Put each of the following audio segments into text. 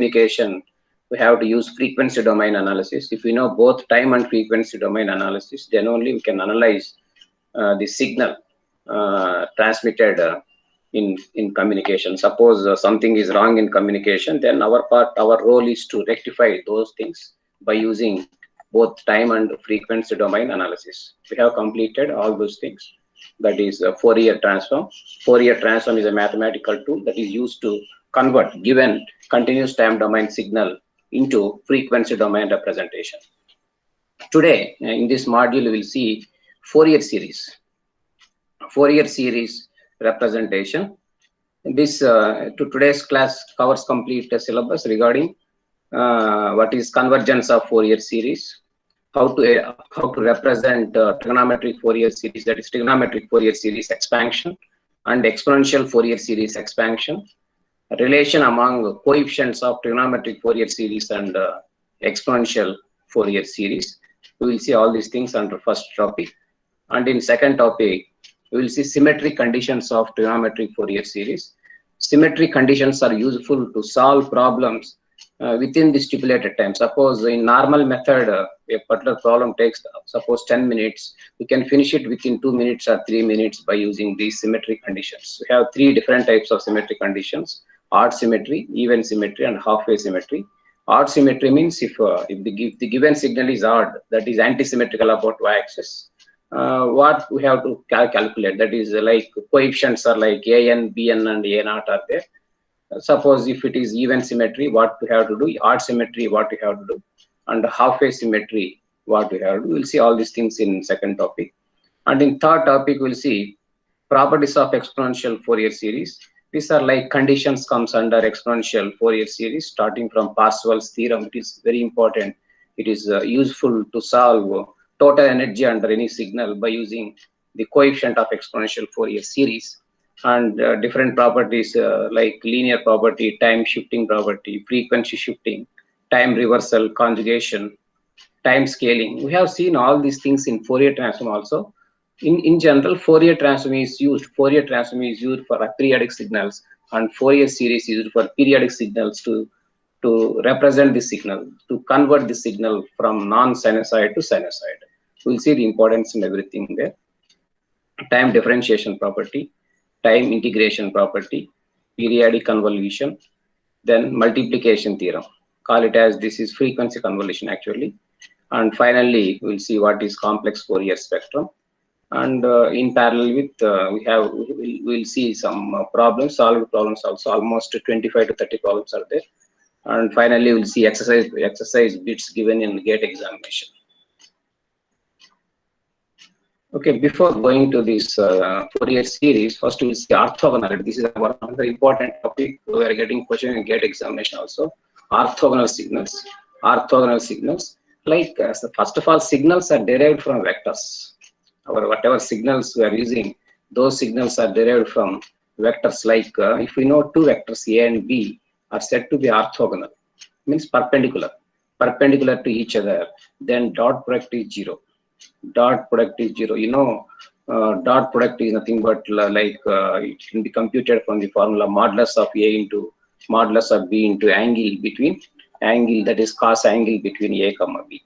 communication, we have to use frequency domain analysis. If we know both time and frequency domain analysis, then only we can analyze the signal transmitted in communication. Suppose something is wrong in communication, then our role is to rectify those things by using both time and frequency domain analysis. We have completed all those things. That is a Fourier transform. Fourier transform is a mathematical tool that is used to convert given continuous time domain signal into frequency domain representation. Today, in this module, we will see Fourier series. Fourier series representation. This today's class covers complete syllabus regarding what is convergence of Fourier series, how to represent trigonometric Fourier series, that is trigonometric Fourier series expansion and exponential Fourier series expansion, relation among coefficients of trigonometric Fourier series and exponential Fourier series. We will see all these things under first topic, and in second topic we will see symmetric conditions of trigonometric Fourier series. Symmetric conditions are useful to solve problems within the stipulated time. Suppose in normal method, a particular problem takes suppose 10 minutes, we can finish it within 2 minutes or 3 minutes by using these symmetric conditions. We have three different types of symmetric conditions: odd symmetry, even symmetry, and halfway symmetry. Odd symmetry means if the given signal is odd, that is anti-symmetrical about y-axis, what we have to calculate, that is like coefficients are like an, bn, and a naught are there. Suppose if it is even symmetry, what we have to do, odd symmetry, what we have to do, and halfway symmetry, what we have to do. We'll see all these things in second topic. And in third topic, we'll see properties of exponential Fourier series. These are like conditions comes under exponential Fourier series, starting from Parseval's theorem. It is very important. It is useful to solve total energy under any signal by using the coefficient of exponential Fourier series, and different properties like linear property, time shifting property, frequency shifting, time reversal, conjugation, time scaling. We have seen all these things in Fourier transform also. In general, Fourier transform is used for periodic signals, and Fourier series is used for periodic signals to represent the signal, to convert the signal from non-sinusoid to sinusoid. We'll see the importance in everything there. Time differentiation property, time integration property, periodic convolution, then multiplication theorem. Call it as this is frequency convolution actually. And finally, we'll see what is complex Fourier spectrum. And in parallel with we'll see some problems, solved problems also. Almost 25 to 30 problems are there. And finally, we'll see exercise bits given in GATE examination. Okay, before going to this Fourier series, first we'll see orthogonality. This is another important topic. We are getting question in GATE examination also. Orthogonal signals. Orthogonal signals. Like so first of all, signals are derived from vectors. Our whatever signals we are using, those signals are derived from vectors. Like if we know two vectors A and B are said to be orthogonal, means perpendicular to each other, then dot product is 0. Dot product is 0. You know, dot product is nothing but like it can be computed from the formula modulus of A into modulus of B into angle that is cos angle between A comma B.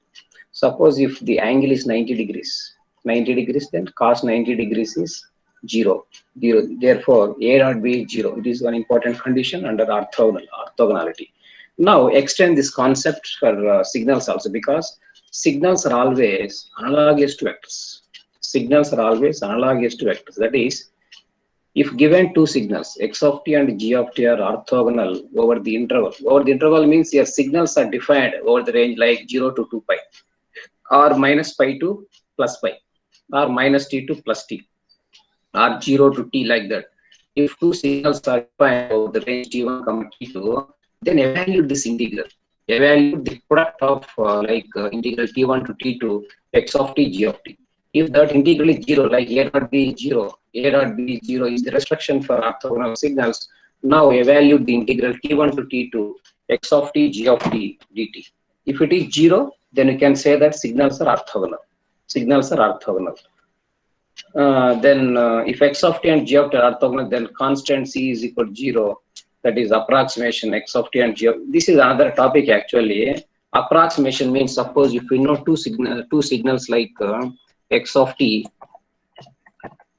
Suppose if the angle is 90 degrees, then cos 90 degrees is 0. Therefore, A dot B is 0. It is one important condition under orthogonality. Now extend this concept for signals also, because signals are always analogous to vectors. Signals are always analogous to vectors. That is, if given two signals, x of t and g of t are orthogonal over the interval. Over the interval means your signals are defined over the range like 0 to 2 pi, or minus pi to plus pi, or minus t to plus t, or 0 to t, like that. If two signals are defined over the range t1 comma t2, then evaluate this integral. Evaluate the product of integral t1 to t2 x of t g of t. If that integral is 0, like A dot B is 0, A dot B is 0 is the restriction for orthogonal signals. Now evaluate the integral t1 to t2 x of t g of t dt. If it is 0, then you can say that signals are orthogonal. Signals are orthogonal. Then if x of t and g of t are orthogonal, then constant c is equal to 0. That is approximation x of t and g of. This is another topic actually. Approximation means, suppose if we know two signals like x of t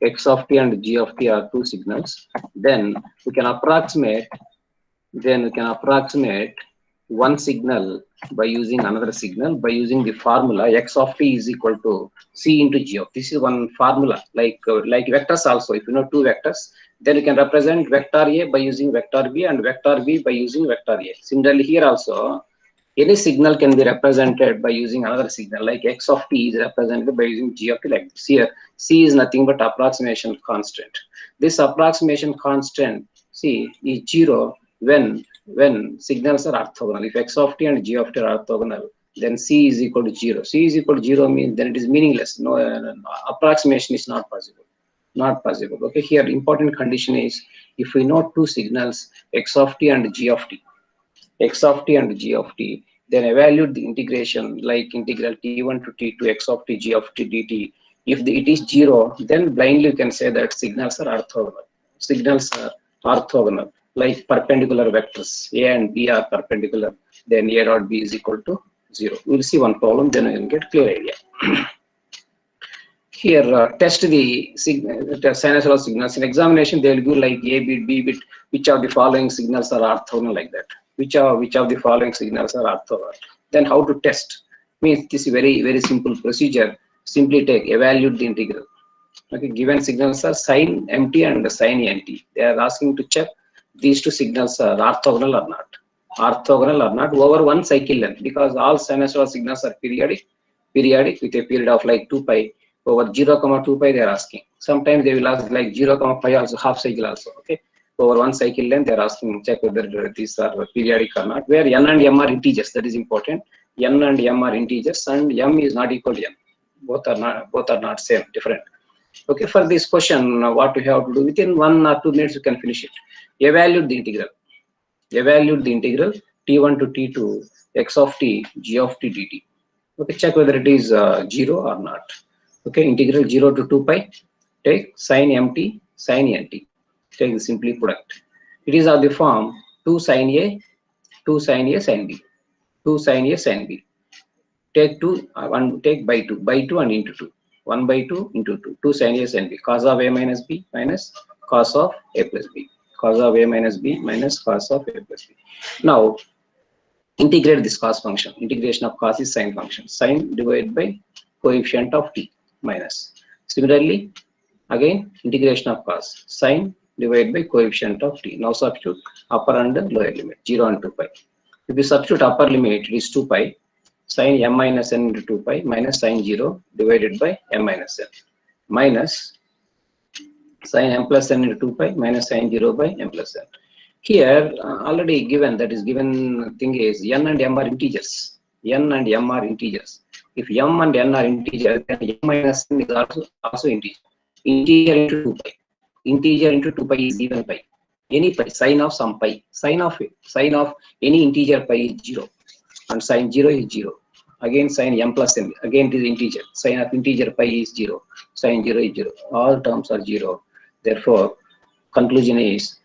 and g of t are two signals, then we can approximate one signal by using another signal by using the formula x of t is equal to c into g of. This is one formula, like vectors also. If you know two vectors, then you can represent vector a by using vector b and vector b by using vector a. Similarly, here also any signal can be represented by using another signal, like x of t is represented by using g of t like this. Here c is nothing but approximation constant. This approximation constant c is 0 when signals are orthogonal. If x of t and g of t are orthogonal, then c is equal to 0. C is equal to 0 means then it is meaningless. No, approximation is not possible. Not possible. Okay, here important condition is if we know two signals x of t and g of t, then evaluate the integration like integral t1 to t2 x of t g of t dt. If it is 0, then blindly you can say that signals are orthogonal. Signals are orthogonal, like perpendicular vectors a and b are perpendicular, then a dot b is equal to 0. We'll see one problem, then we will get clear idea. Here, test the sinusoidal signals. In examination, they will give like a bit, b bit, which of the following signals are orthogonal, like that. Which of the following signals are orthogonal. Then how to test? Means this is very simple procedure. Simply evaluate the integral. Okay, given signals are sin mt and sin nt. They are asking to check these two signals are orthogonal or not. Orthogonal or not over one cycle length, because all sinusoidal signals are periodic with a period of like 2 pi. Over 0, 2 pi they are asking. Sometimes they will ask like 0, pi also, half cycle also. Okay, over one cycle length they are asking check whether these are periodic or not. Where n and m are integers, that is important. N and m are integers and m is not equal to n. Both are not same, different. Okay, for this question, what we have to do, within 1 or 2 minutes you can finish it. Evaluate the integral. T1 to T2 x of t g of t dt. Okay, check whether it is 0 or not. Okay, integral 0 to 2 pi, take sin mt, sin nt, take the simply product. It is of the form 2 sin a, sin b, 2 sin a, sin b. Take 2, take by 2 and into 2. 1 by 2 into 2, 2 sin a, sin b, cos of a minus b minus cos of a plus b, cos of a minus b minus cos of a plus b. Now, integrate this cos function. Integration of cos is sine function. Sine divided by coefficient of t minus. Similarly, again integration of cos. Sine divided by coefficient of t. Now substitute upper and lower limit 0 and 2 pi. If you substitute upper limit, it is 2 pi. Sine m minus n into 2 pi minus sine 0 divided by m minus n minus sine m plus n into 2 pi minus sine 0 by m plus n. Here already given, that is given thing is n and m are integers. N and m are integers. If m and n are integers, then m minus n is also integer. Integer into 2 pi. Integer into 2 pi is even pi. Any pi, sine of some pi. Sine of any integer pi is 0. And sine 0 is 0. Again sine m plus n. Again it is integer. Sine of integer pi is 0. Sine 0 is 0. All terms are 0. Therefore, conclusion is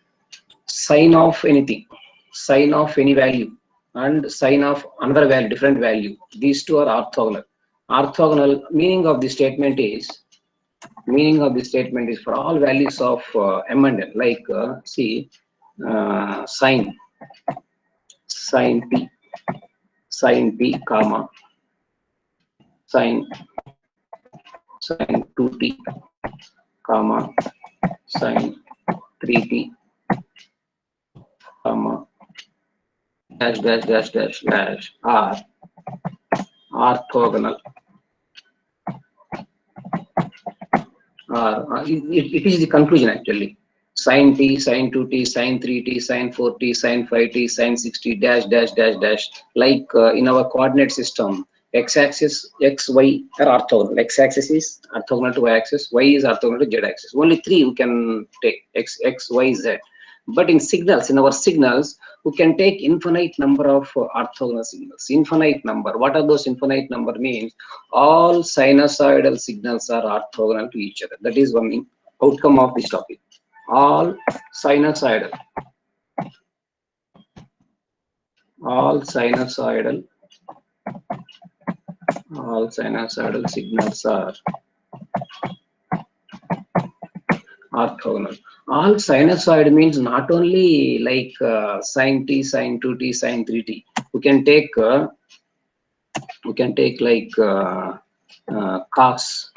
sine of anything, sine of any value, and sine of another value, different value. These two are orthogonal. Orthogonal meaning of the statement is for all values of m and n, like see sine p comma sine 2t comma sine 3t comma dash are orthogonal. It is the conclusion actually. Sin t, sin 2t, sin 3t, sin 4t, sin 5t, sin 6t, dash. Like in our coordinate system, x-axis, x, y are orthogonal. X-axis is orthogonal to y-axis, y is orthogonal to z-axis. Only 3 we can take, x, y, z. But in signals, in our signals, we can take infinite number of orthogonal signals. Infinite number. What are those infinite number means? All sinusoidal signals are orthogonal to each other. That is one outcome of this topic. All sinusoidal all sinusoidal signals are orthogonal. All sinusoid means not only like sine t, sine 2t, sine 3t. We can take like cos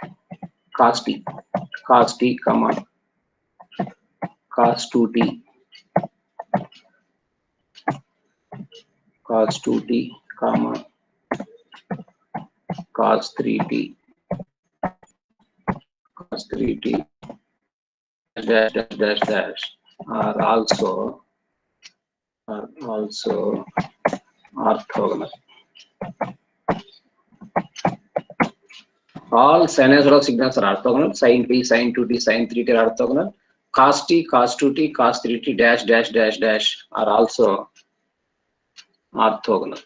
t, comma cos 2t, comma cos 3t, dash are also orthogonal. All sinusoidal signals are orthogonal. Sin t, sin 2t, sin 3t are orthogonal. Cos t, cos 2t, cos 3t, dash are also orthogonal.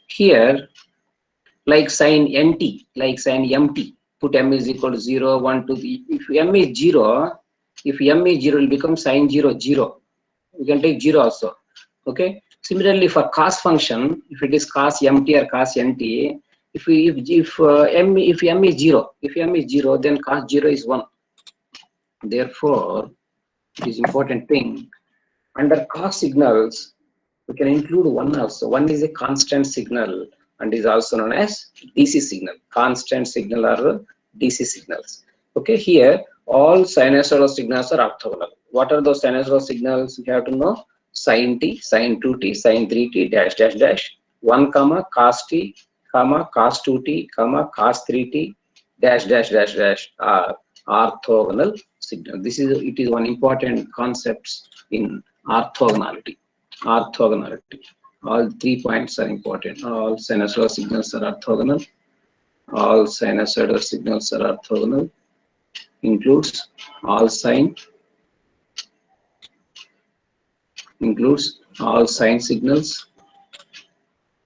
Here, like sin nt, like sin mt, put m is equal to 0, 1, 2, 3. If m is 0, it will become sin 0, 0. We can take 0 also. Okay. Similarly, for cos function, if it is cos mt or cos nt, if m is 0, then cos 0 is 1. Therefore, it is important thing. Under cos signals, we can include one also. One is a constant signal and is also known as DC signal. Constant signal are DC signals. Okay, here all sinusoidal signals are orthogonal. What are those sinusoidal signals? We have to know sin t, sin 2t, sin 3t, dash 1, cos t, cos 2t, cos 3t, dash are orthogonal signal. It is one important concept in orthogonality. All 3 points are important. All sinusoidal signals are orthogonal. Includes all sine signals,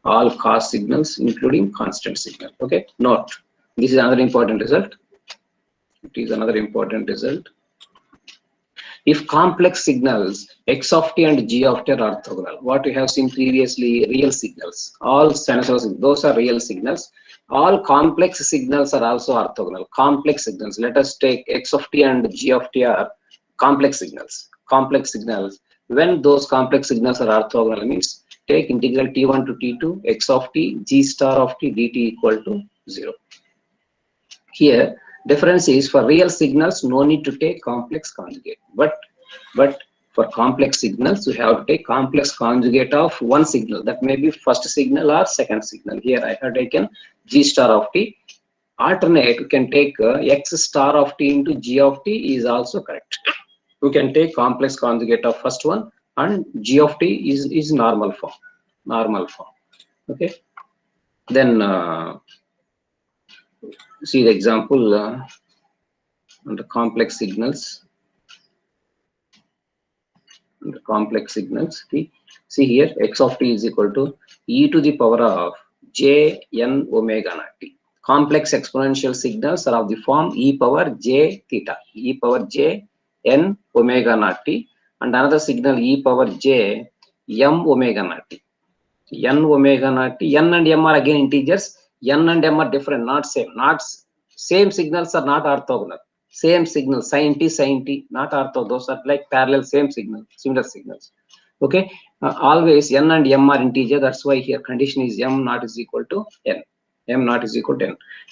all cos signals, including constant signal. Okay. Note, this is another important result. If complex signals x of t and g of t are orthogonal, what we have seen previously, real signals, all sinusoidal, those are real signals. All complex signals are also orthogonal. Complex signals, let us take x of t and g of t are complex signals. When those complex signals are orthogonal means take integral t1 to t2 x of t g star of t dt equal to 0. Here, difference is for real signals, no need to take complex conjugate. But for complex signals, you have to take complex conjugate of one signal. That may be first signal or second signal. Here I have taken g star of t. Alternate, you can take x star of t into g of t is also correct. You can take complex conjugate of first one, and g of t is normal form. Okay. Then see the example under complex signals. See here, x of t is equal to e to the power of j n omega naught t. Complex exponential signals are of the form e power j theta, e power j n omega naught t, and another signal e power j m omega naught t. N omega naught t. N and m are again integers. N and m are different, not same. Same signals are not orthogonal. Same signal, sin t, not ortho. Those are like parallel, same signal, similar signals. Okay, always n and m are integer. That's why here condition is m not is equal to n.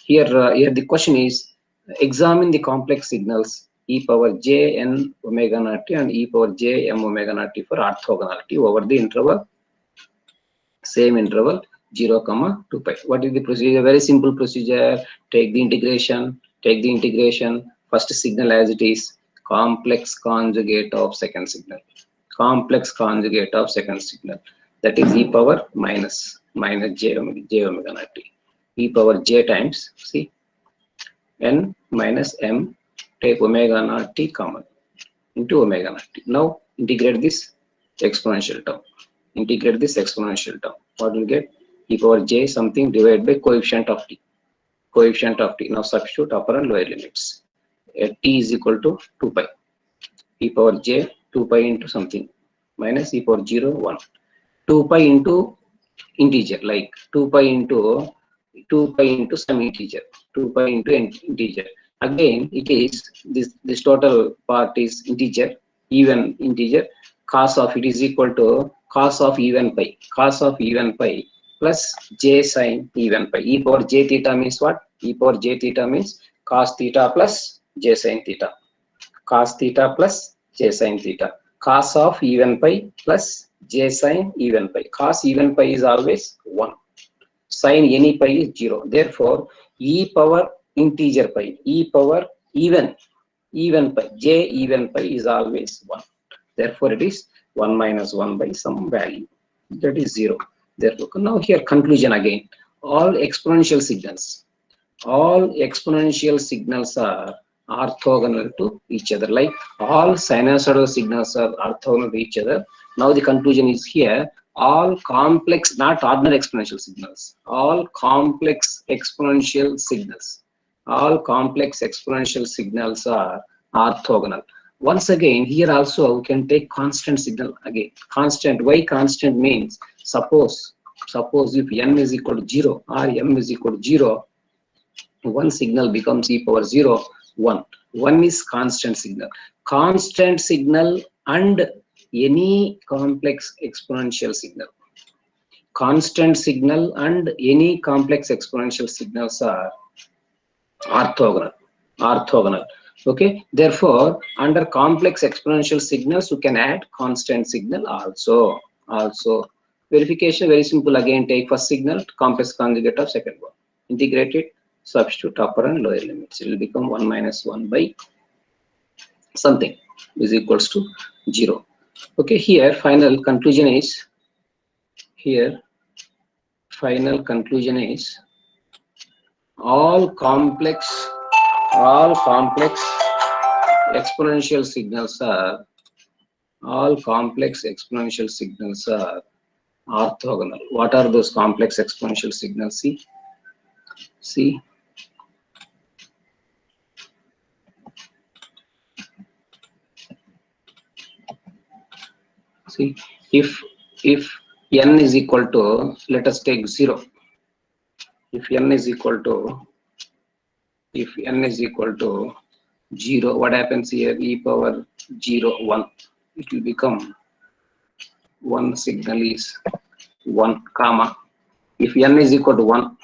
Here, the question is examine the complex signals e power j n omega naught t and e power j m omega naught t for orthogonality over the interval. Same interval 0, 2 pi. What is the procedure? Very simple procedure. Take the integration. First signal as it is, complex conjugate of second signal. That is e power minus j omega naught t. E power j times, see, n minus m, take omega naught t common into omega naught t. Now integrate this exponential term. What will get? E power j something divided by coefficient of t. Now substitute upper and lower limits. T is equal to 2 pi. E power j 2 pi into something. minus e power 0 1. 2 pi into integer, like 2 pi into some integer, 2 pi into integer. Again it is this total part is integer, even integer. Cos of it is equal to cos of even pi, plus j sin even pi. E power j theta means what? E power j theta means cos theta plus j sin theta, cos theta plus j sin theta. Cos of even pi plus j sin even pi. Cos even pi is always 1, sin any pi is 0. Therefore e power integer pi, e power even pi, j even pi is always 1. Therefore it is 1 minus 1 by some value, that is 0. Therefore now here conclusion again. All exponential signals are orthogonal to each other, like all sinusoidal signals are orthogonal to each other. Now the conclusion is here: all complex, not ordinary exponential signals, all complex exponential signals are orthogonal. Once again, here also we can take constant signal again. Constant, why constant means, suppose if n is equal to 0 or m is equal to 0, one signal becomes e power 0 1. 1 is constant signal. Constant signal and any complex exponential signal. Constant signal and any complex exponential signals are orthogonal. Okay, therefore under complex exponential signals you can add constant signal also. Verification very simple. Again, take first signal, complex conjugate of second one, integrate it, substitute upper and lower limits. It will become 1 minus 1 by something is equals to 0. Okay, here final conclusion is all complex exponential signals are orthogonal. What are those complex exponential signals? See, if n is equal to, let us take 0. If n is equal to 0, what happens here? E power 0 1. It will become one signal is 1 comma. If n is equal to 1,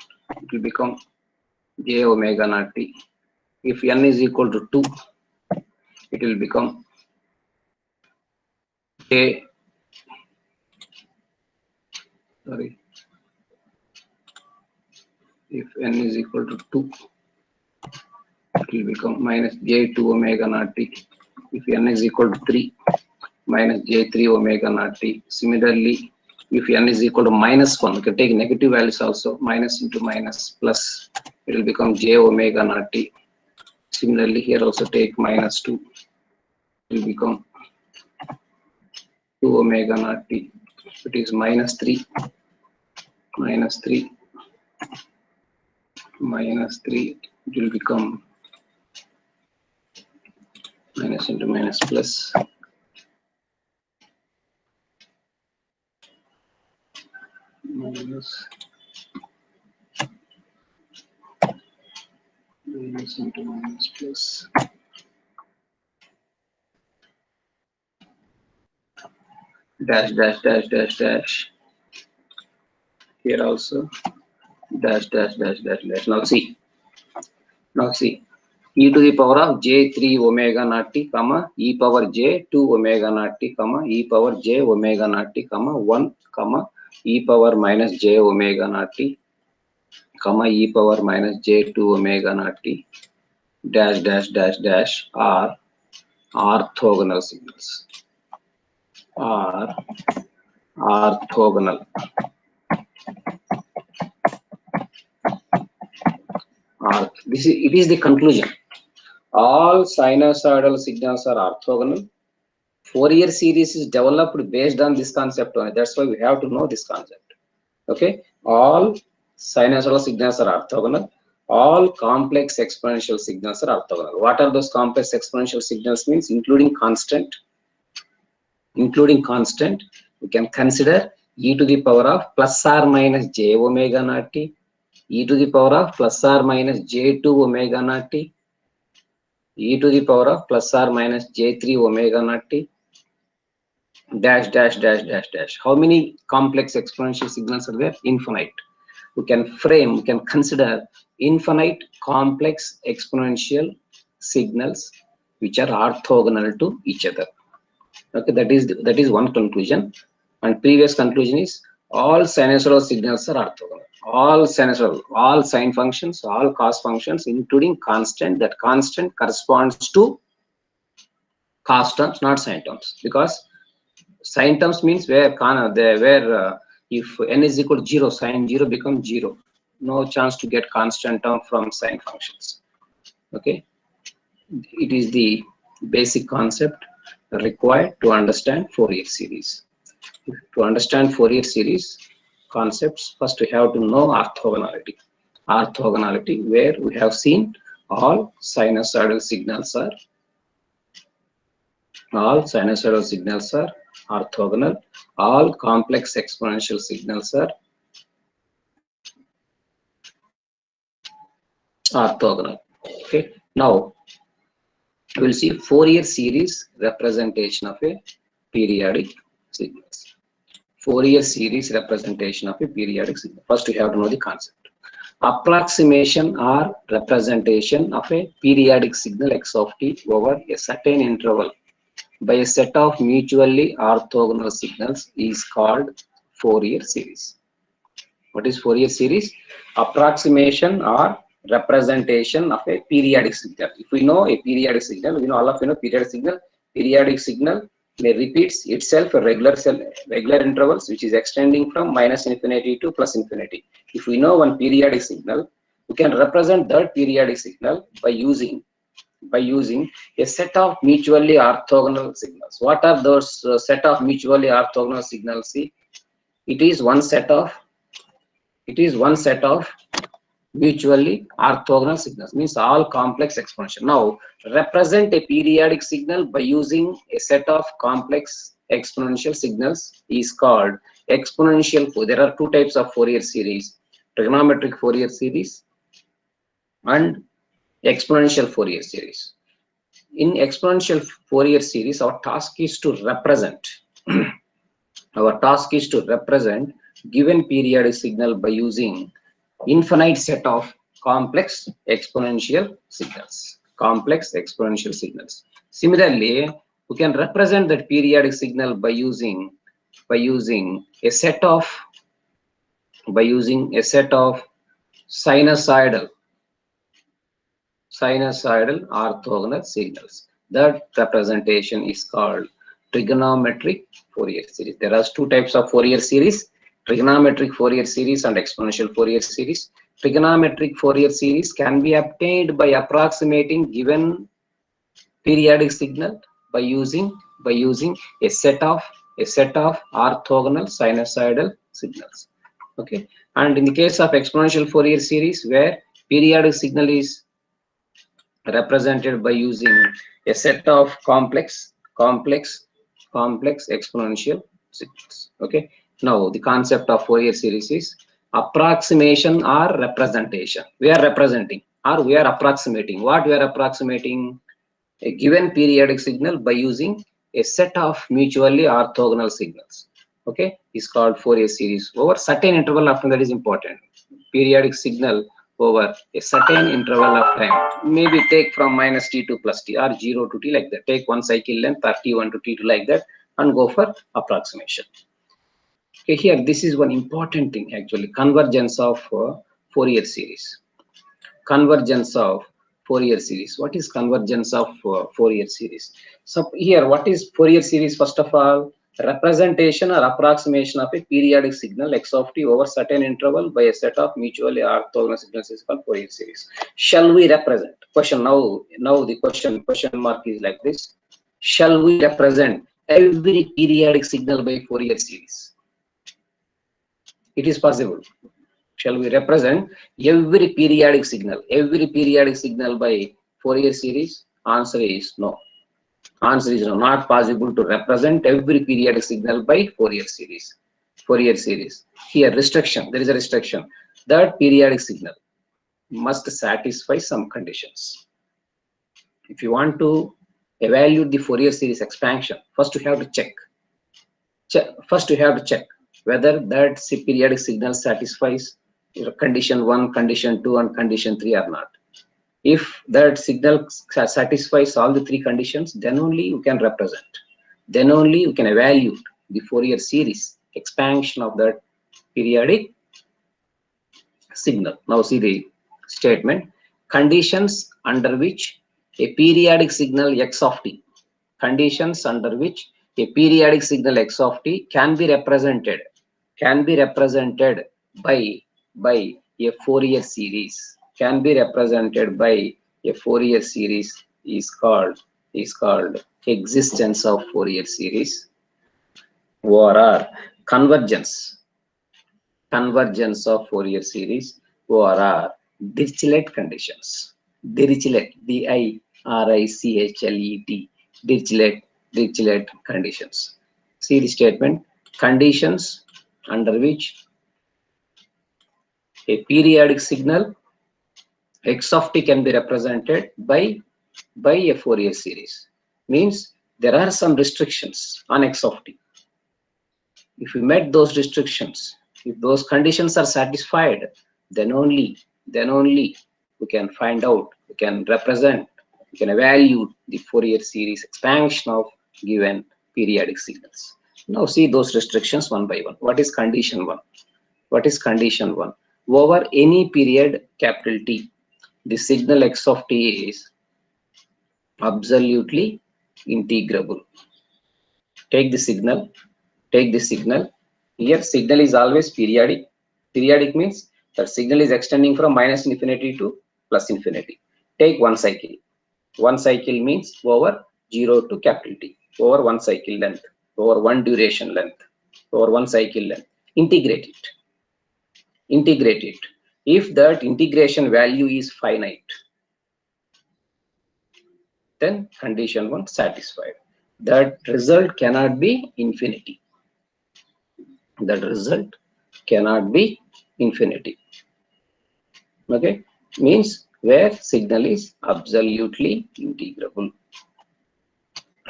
it will become j omega naught t. If n is equal to 2, it will become if n is equal to 2, it will become minus j2 omega naught t. If n is equal to 3, minus j3 omega naught t. Similarly, if n is equal to minus 1, you can take negative values also. Minus into minus plus, it will become j omega naught t. Similarly, here also take minus 2, it will become 2 omega naught t. It is minus 3, it will become minus into minus plus minus into minus plus dash dash dash dash dash. Here also dash dash dash dash dash. Now see e to the power of j3 omega naught t, comma e power j2 omega naught t, comma e power j omega naught t, comma 1, comma e power minus j omega naught t, comma e power minus j2 omega naught t, dash dash dash dash are orthogonal signals. Are orthogonal. It is the conclusion. All sinusoidal signals are orthogonal. Fourier series is developed based on this concept only. That's why we have to know this concept. Okay, all sinusoidal signals are orthogonal. All complex exponential signals are orthogonal. What are those complex exponential signals means? Including constant, including constant, we can consider e to the power of plus or minus j omega naught t, e to the power of plus or minus j2 omega naught t, e to the power of plus or minus j3 omega naught t, dash dash dash dash dash. How many complex exponential signals are there? Infinite. We can consider infinite complex exponential signals which are orthogonal to each other. Okay, that is one conclusion. And previous conclusion is all sinusoidal signals are orthogonal. All sinusoidal, all sine functions, all cos functions, including constant. That constant corresponds to cos terms, not sine terms, because sine terms means where if n is equal to 0, sine 0 becomes 0. No chance to get constant term from sine functions. Okay, it is the basic concept required to understand Fourier series. To understand Fourier series concepts, first we have to know orthogonality. Orthogonality, where we have seen all sinusoidal signals are orthogonal. All complex exponential signals are orthogonal. Okay. Now we will see Fourier series representation of a periodic signals. Fourier series representation of a periodic signal. First, we have to know the concept. Approximation or representation of a periodic signal x of t over a certain interval by a set of mutually orthogonal signals is called Fourier series. What is Fourier series? Approximation or representation of a periodic signal. If we know a periodic signal, we know all of you know periodic signal. Periodic signal may repeats itself at regular intervals, which is extending from minus infinity to plus infinity. If we know one periodic signal, we can represent that periodic signal by using a set of mutually orthogonal signals. What are those set of mutually orthogonal signals? See, it is one set of mutually orthogonal signals, means all complex exponential. Now represent a periodic signal by using a set of complex exponential signals is called exponential. There are two types of Fourier series: trigonometric Fourier series and exponential Fourier series. In exponential Fourier series, our task is to represent given periodic signal by using infinite set of complex exponential signals. Similarly, we can represent that periodic signal by using a set of sinusoidal orthogonal signals. That representation is called trigonometric Fourier series. There are two types of Fourier series: trigonometric Fourier series and exponential Fourier series. Trigonometric Fourier series can be obtained by approximating given periodic signal by using a set of orthogonal sinusoidal signals. Okay, and in the case of exponential Fourier series, where periodic signal is represented by using a set of complex exponential signals. Okay, now the concept of Fourier series is approximation or representation. We are representing or we are approximating. What we are approximating? A given periodic signal by using a set of mutually orthogonal signals. Okay, is called Fourier series over certain interval of time. That is important. Periodic signal over a certain interval of time, maybe take from minus t to plus t or 0 to t, like that. Take one cycle length or t1 to t2, like that, and go for approximation. Okay, here this is one important thing actually: convergence of Fourier series. Convergence of Fourier series. What is convergence of Fourier series? So here, what is Fourier series? First of all, representation or approximation of a periodic signal x of t over certain interval by a set of mutually orthogonal signals is called Fourier series. Shall we represent? Question now the question mark is like this: shall we represent every periodic signal by Fourier series? It is possible. Shall we represent every periodic signal by Fourier series? Answer is no. Answer is no, not possible to represent every periodic signal by Fourier series. Fourier series. Here restriction, there is a restriction. That periodic signal must satisfy some conditions. If you want to evaluate the Fourier series expansion, first you have to check whether that periodic signal satisfies condition 1, condition 2, and condition 3 or not. If that signal satisfies all the 3 conditions, then only you can represent. Then only you can evaluate the Fourier series expansion of that periodic signal. Now see the statement. Conditions under which a periodic signal x of t, conditions under which a periodic signal x of t can be represented by a Fourier series, can be represented by a Fourier series is called existence of Fourier series, or convergence of Fourier series, or Dirichlet conditions. Dirichlet, D-I-R-I-C-H-L-E-T, Dirichlet conditions. See the statement. Conditions under which a periodic signal x of t can be represented by a Fourier series means there are some restrictions on x of t. If we met those restrictions, if those conditions are satisfied, then only we can find out, we can represent, we can evaluate the Fourier series expansion of given periodic signals. Now see those restrictions one by one. What is condition 1? What is condition 1? Over any period capital T, the signal x of t is absolutely integrable. Take the signal. Here signal is always periodic. Periodic means that signal is extending from minus infinity to plus infinity. Take one cycle. One cycle means over 0 to capital T, over one cycle length, over one duration length, over one cycle length. Integrate it. If that integration value is finite, then condition 1 satisfied. That result cannot be infinity. That result cannot be infinity. Okay, means where signal is absolutely integrable.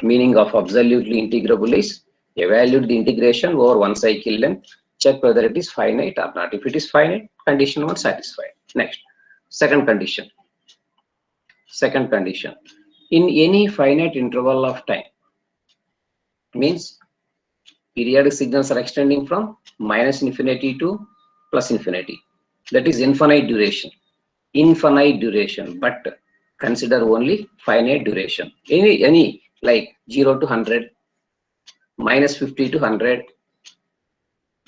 Meaning of absolutely integrable is evaluate the integration over one cycle length, check whether it is finite or not. If it is finite, condition 1 satisfied. Next, second condition. In any finite interval of time, means periodic signals are extending from minus infinity to plus infinity. That is infinite duration, but consider only finite duration. Any like 0 to 100, minus 50 to 100,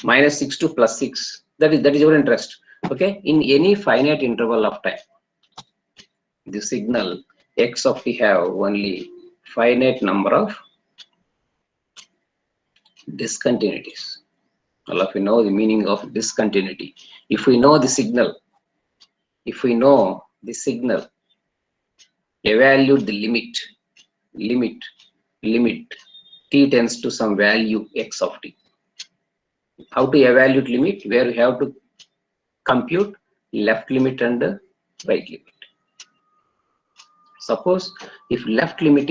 minus 6 to plus 6. That is your interest. Okay, in any finite interval of time, the signal x of t have only finite number of discontinuities. All of you know the meaning of discontinuity. If we know the signal, evaluate the limit t tends to some value x of t. How to evaluate limit? Where we have to compute left limit and right limit. Suppose if left limit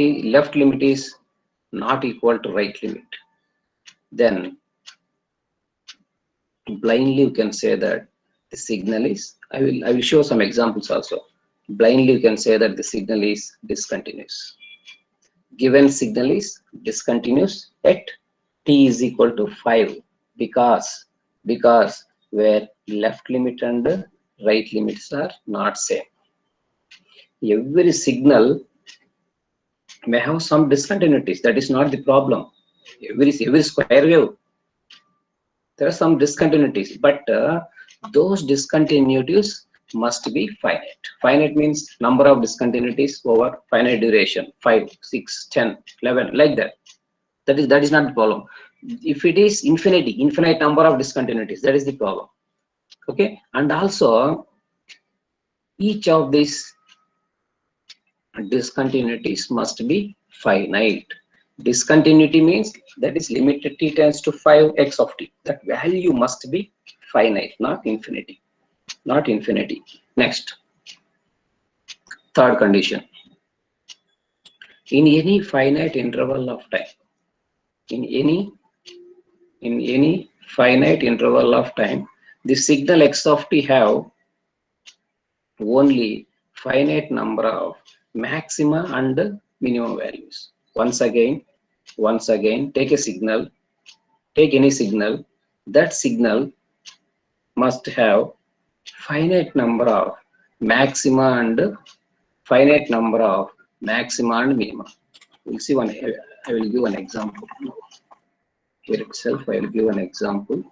is not equal to right limit, then blindly you can say that the signal is, I will show some examples also. Blindly you can say that the signal is discontinuous. Given signal is discontinuous at t is equal to 5 because where left limit and right limits are not same. Every signal may have some discontinuities. That is not the problem. Every square wave, there are some discontinuities, but those discontinuities must be finite. Finite means number of discontinuities over finite duration, 5, 6, 10, 11, like that. That is not the problem. If it is infinite number of discontinuities, that is the problem. Okay, and also each of these discontinuities must be finite. Discontinuity means that is limited t tends to 5x of t. That value must be finite, not infinity. Not infinity. Next, third condition. In any finite interval of time, in any finite interval of time, the signal x of t have only finite number of maxima and minimum values. Once again, take a signal, take any signal, that signal must have finite number of maxima and finite number of maxima and minima. We'll see one. I will give an example. Here itself, I will give an example.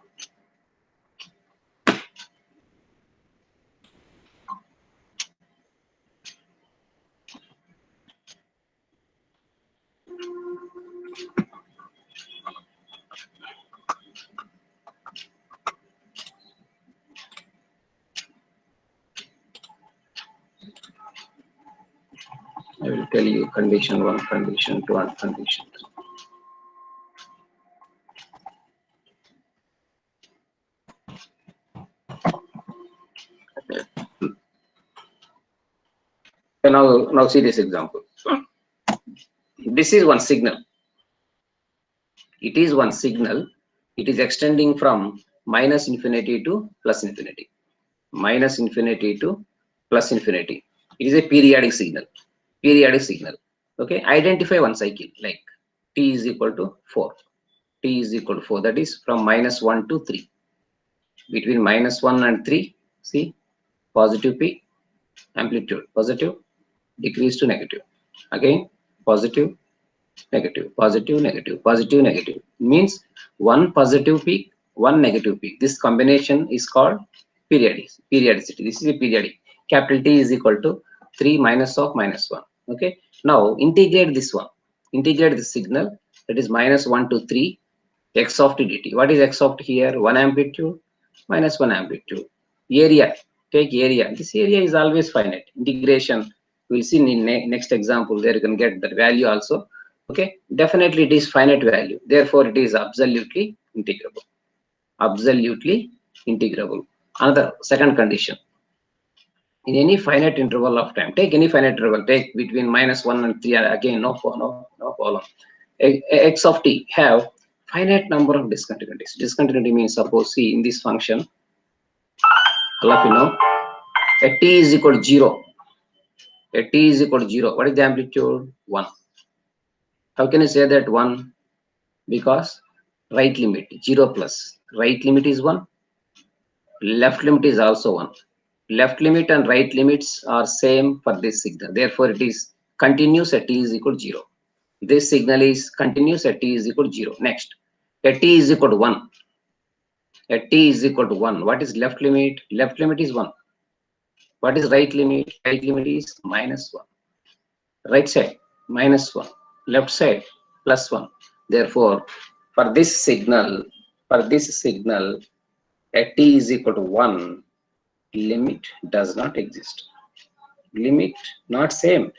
I will tell you condition 1, condition 2, and condition 3. So now see this example. This is one signal. It is one signal. It is extending from minus infinity to plus infinity. Minus infinity to plus infinity. It is a periodic signal. Periodic signal. Okay. Identify one cycle like t is equal to 4. T is equal to 4. That is from minus 1 to 3. Between minus 1 and 3, see, positive peak, amplitude, positive, decrease to negative. Again, positive, negative, positive, negative, positive, negative. Means one positive peak, one negative peak. This combination is called periodicity. This is a periodic. Capital T is equal to 3 minus of minus 1. Okay. Now integrate this one. Integrate the signal, that is minus 1 to 3 x of t dt. What is x of t here? 1 amplitude minus 1 amplitude. Area, take area. This area is always finite. Integration, we'll see in next example there you can get that value also. Okay, definitely it is finite value. Therefore, it is absolutely integrable. Absolutely integrable. Another second condition. In any finite interval of time, take any finite interval, take between minus 1 and 3, again, no problem. X of t have finite number of discontinuities. Discontinuity means, suppose, see, in this function, all of you know, a t is equal to 0. A t is equal to 0. What is the amplitude? 1. How can you say that 1? Because right limit 0 plus. Right limit is 1. Left limit is also 1. Left limit and right limits are same for this signal. Therefore, it is continuous at t is equal to 0. This signal is continuous at t is equal to 0. Next, at t is equal to 1. At t is equal to 1. What is left limit? Left limit is 1. What is right limit? Right limit is minus 1. Right side, minus 1. Left side, plus 1. Therefore, for this signal, at t is equal to 1, limit does not exist. Limit not same.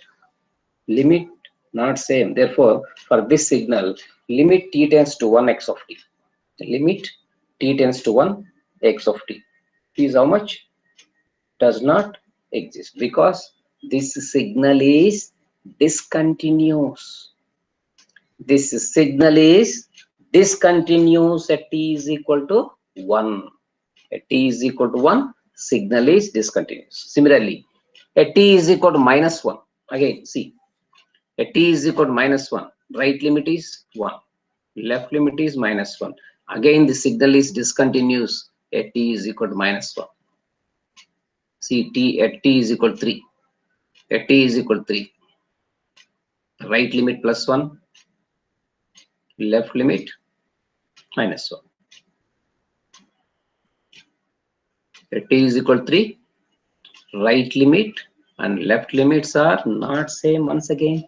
Limit not same. Therefore, for this signal, limit t tends to 1 x of t. Limit t tends to 1 x of t. T is how much? Does not exist because this signal is discontinuous. This signal is discontinuous at t is equal to 1. At t is equal to 1, signal is discontinuous. Similarly, at t is equal to minus 1. Again, see, at t is equal to minus 1. Right limit is 1. Left limit is minus 1. Again, the signal is discontinuous at t is equal to minus 1. See, t at t is equal to 3. At t is equal to 3. Right limit plus 1. Left limit minus 1. At t is equal to 3. Right limit and left limits are not same once again.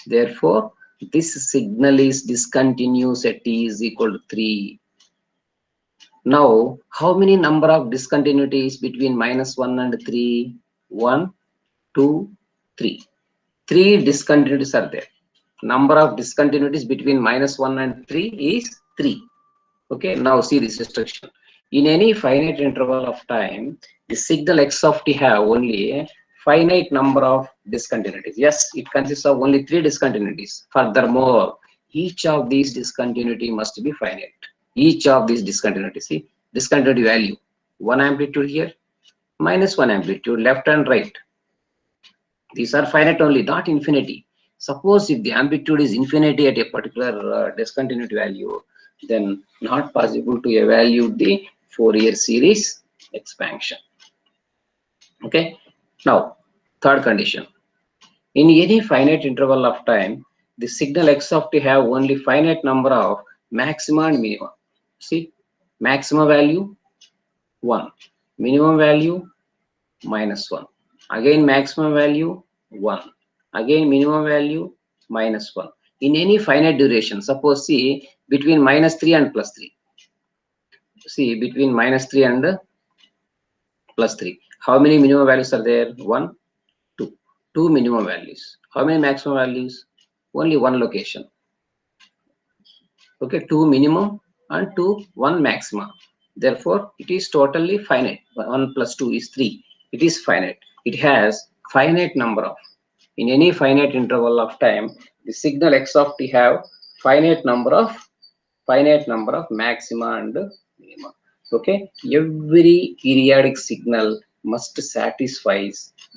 Therefore, this signal is discontinuous at t is equal to 3. Now, how many number of discontinuities between minus 1 and 3? 1, 2, 3. 3 discontinuities are there. Number of discontinuities between -1 and 3 is 3. Okay, now see this restriction. In any finite interval of time, the signal x of t have only a finite number of discontinuities. Yes, it consists of only 3 discontinuities. Furthermore, each of these discontinuity must be finite. Each of these discontinuities, see, discontinuity value, 1 amplitude here, -1 amplitude, left and right. These are finite only, not infinity. Suppose if the amplitude is infinity at a particular discontinuity value, then not possible to evaluate the Fourier series expansion. Okay. Now, third condition. In any finite interval of time, the signal x of t have only finite number of maxima and minima. See, maxima value 1, minimum value -1. Again, maximum value 1. Again, minimum value -1. In any finite duration, suppose see between -3 and +3. See between -3 and +3. How many minimum values are there? 1, 2. 2 minimum values. How many maximum values? Only one location. Okay, 2 minimum and 1 maximum. Therefore, it is totally finite. 1 plus 2 is 3. It is finite. It has finite number of. In any finite interval of time, the signal x of t have finite number of maxima and minima. Okay, every periodic signal must satisfy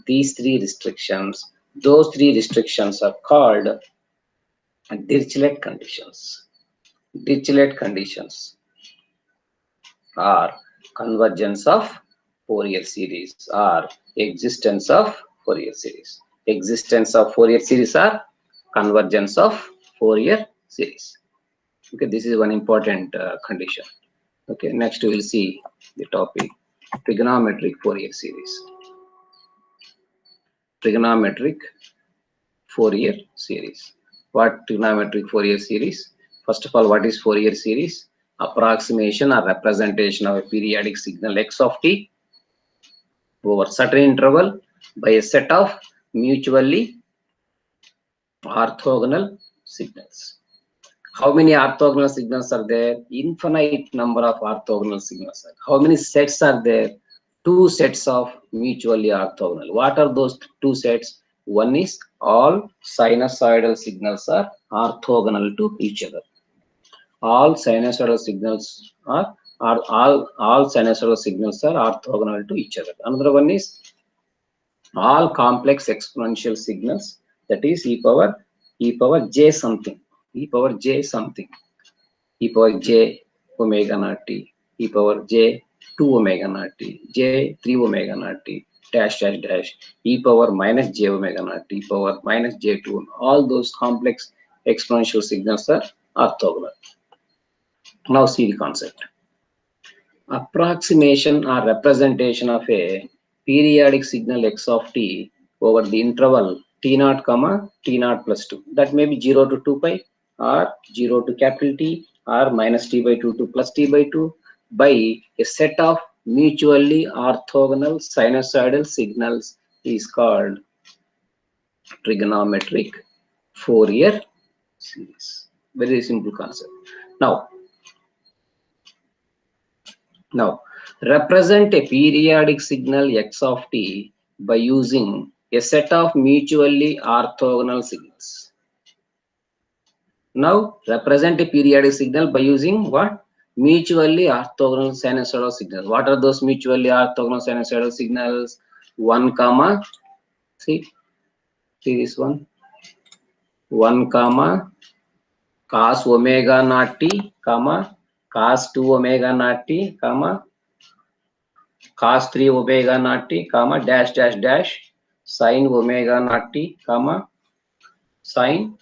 these 3 restrictions. Those 3 restrictions are called Dirichlet conditions. Dirichlet conditions are convergence of Fourier series or existence of Fourier series. Existence of Fourier series or convergence of Fourier series. Okay, this is one important condition. Okay, next we will see the topic trigonometric Fourier series. Trigonometric Fourier series. What trigonometric Fourier series? First of all, what is Fourier series? Approximation or representation of a periodic signal x of t over certain interval by a set of mutually orthogonal signals. How many orthogonal signals are there? Infinite number of orthogonal signals. How many sets are there? 2 sets of mutually orthogonal. What are those 2 sets? One is all sinusoidal signals are orthogonal to each other. All sinusoidal signals are all sinusoidal signals are orthogonal to each other. Another one is all complex exponential signals, that is e power j something, e power j something, e power j omega naught t, e power j 2 omega naught t, j 3 omega naught t, dash dash dash, e power minus j omega naught t, e power minus j 2. All those complex exponential signals are orthogonal. Now see the concept. Approximation or representation of a periodic signal x of t over the interval t0 comma t0 plus 2. That may be 0 to 2 pi or 0 to capital T or minus t by 2 to plus t by 2 by a set of mutually orthogonal sinusoidal signals is called trigonometric Fourier series. Very simple concept. Now, represent a periodic signal x of t by using a set of mutually orthogonal signals. Now, represent a periodic signal by using what? Mutually orthogonal sinusoidal signals. What are those mutually orthogonal sinusoidal signals? 1 comma, see this one. 1 comma cos omega naught t, comma cos 2 omega naught t, comma cos 3 omega naught t, comma dash dash dash sin omega naught t, comma sin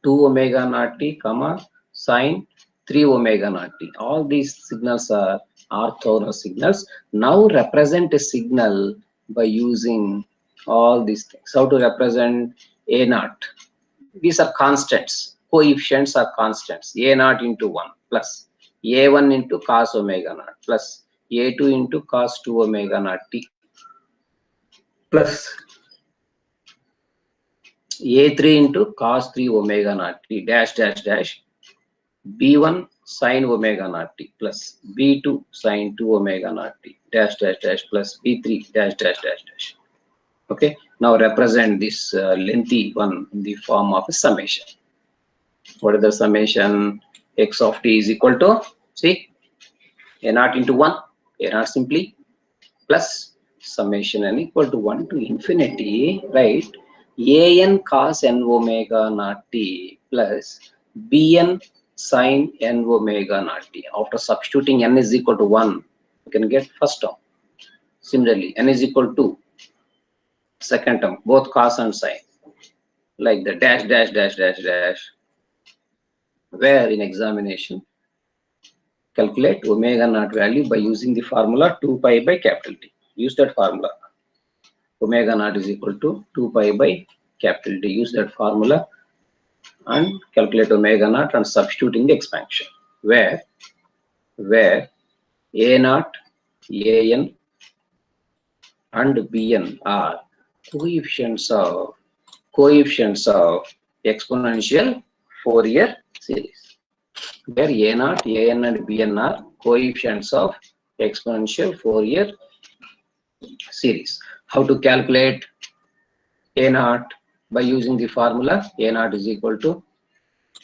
2 omega naught t, comma sin 3 omega naught t. All these signals are orthogonal signals. Now represent a signal by using all these things. How to represent a naught? These are constants. Coefficients are constants. A naught into 1 plus a1 into cos omega naught plus a2 into cos 2 omega naught t plus A3 into cos 3 omega naught t dash dash dash B1 sin omega naught t plus B2 sin 2 omega naught t dash dash dash plus B3 dash dash dash dash. Okay, now represent this lengthy one in the form of a summation. What is the summation? X of t is equal to, see, a naught into 1, a naught simply, plus summation n equal to 1 to infinity, right? An cos n omega naught t plus Bn sin n omega naught t. After substituting n is equal to 1, you can get first term. Similarly, n is equal to second term, both cos and sin, like the dash dash dash dash dash, where in examination calculate omega naught value by using the formula 2 pi by capital T. Use that formula. Omega naught is equal to 2 pi by capital T. Use that formula and calculate omega naught and substitute in the expansion, where A naught, An and Bn are coefficients of exponential Fourier series, where A naught, An and Bn are coefficients of exponential Fourier series. How to calculate A naught? By using the formula A naught is equal to